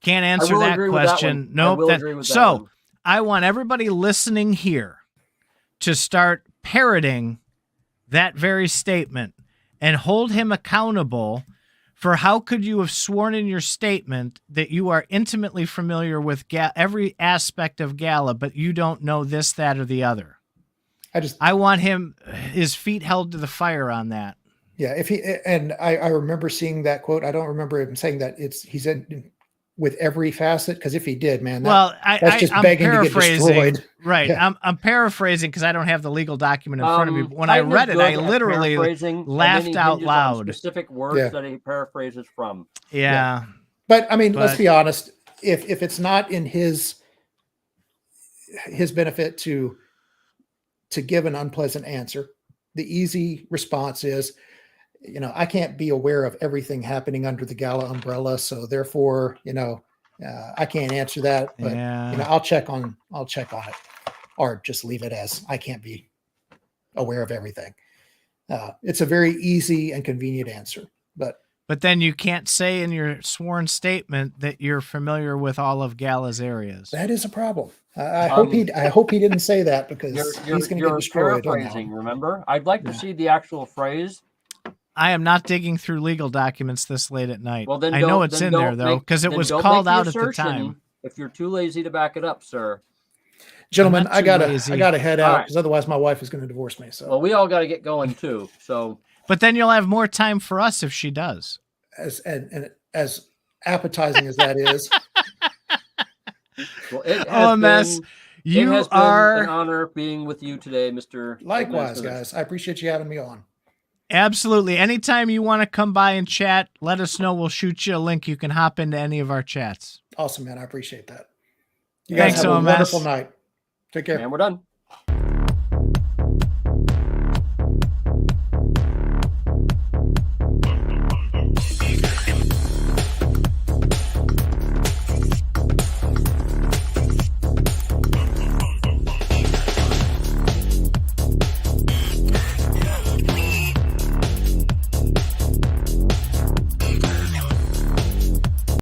Can't answer that question. Nope. So I want everybody listening here to start parroting that very statement and hold him accountable for how could you have sworn in your statement that you are intimately familiar with every aspect of Gala, but you don't know this, that, or the other. I want his feet held to the fire on that. Yeah, I remember seeing that quote. I don't remember him saying that he's in with every facet, because if he did, man, that's just begging to get destroyed. Right. Yeah. I'm paraphrasing because I don't have the legal document in front of me. But when I read it, I literally laughed out loud. Specific words that he paraphrases from. Yeah. But I mean, let's be honest. If it's not in his benefit to give an unpleasant answer, the easy response is, I can't be aware of everything happening under the Gala umbrella, so therefore, I can't answer that. But I'll check on it, or just leave it as I can't be aware of everything. It's a very easy and convenient answer, but then you can't say in your sworn statement that you're familiar with all of Gala's areas. That is a problem. I hope he didn't say that, because he's going to get destroyed. Paraphrasing, remember? I'd like to see the actual phrase. I am not digging through legal documents this late at night. Well, then I know it's in there, though, because it was called out at the time. If you're too lazy to back it up, sir. Gentlemen, I gotta head out, because otherwise my wife is going to divorce me. So, well, we all got to get going too. So, but then you'll have more time for us if she does. As appetizing as that is. Well, it has been an honor being with you today, Mr. Likewise, guys. I appreciate you having me on. Absolutely. Anytime you want to come by and chat, let us know. We'll shoot you a link. You can hop into any of our chats. Awesome, man. I appreciate that. You guys have a wonderful night. Take care. And we're done.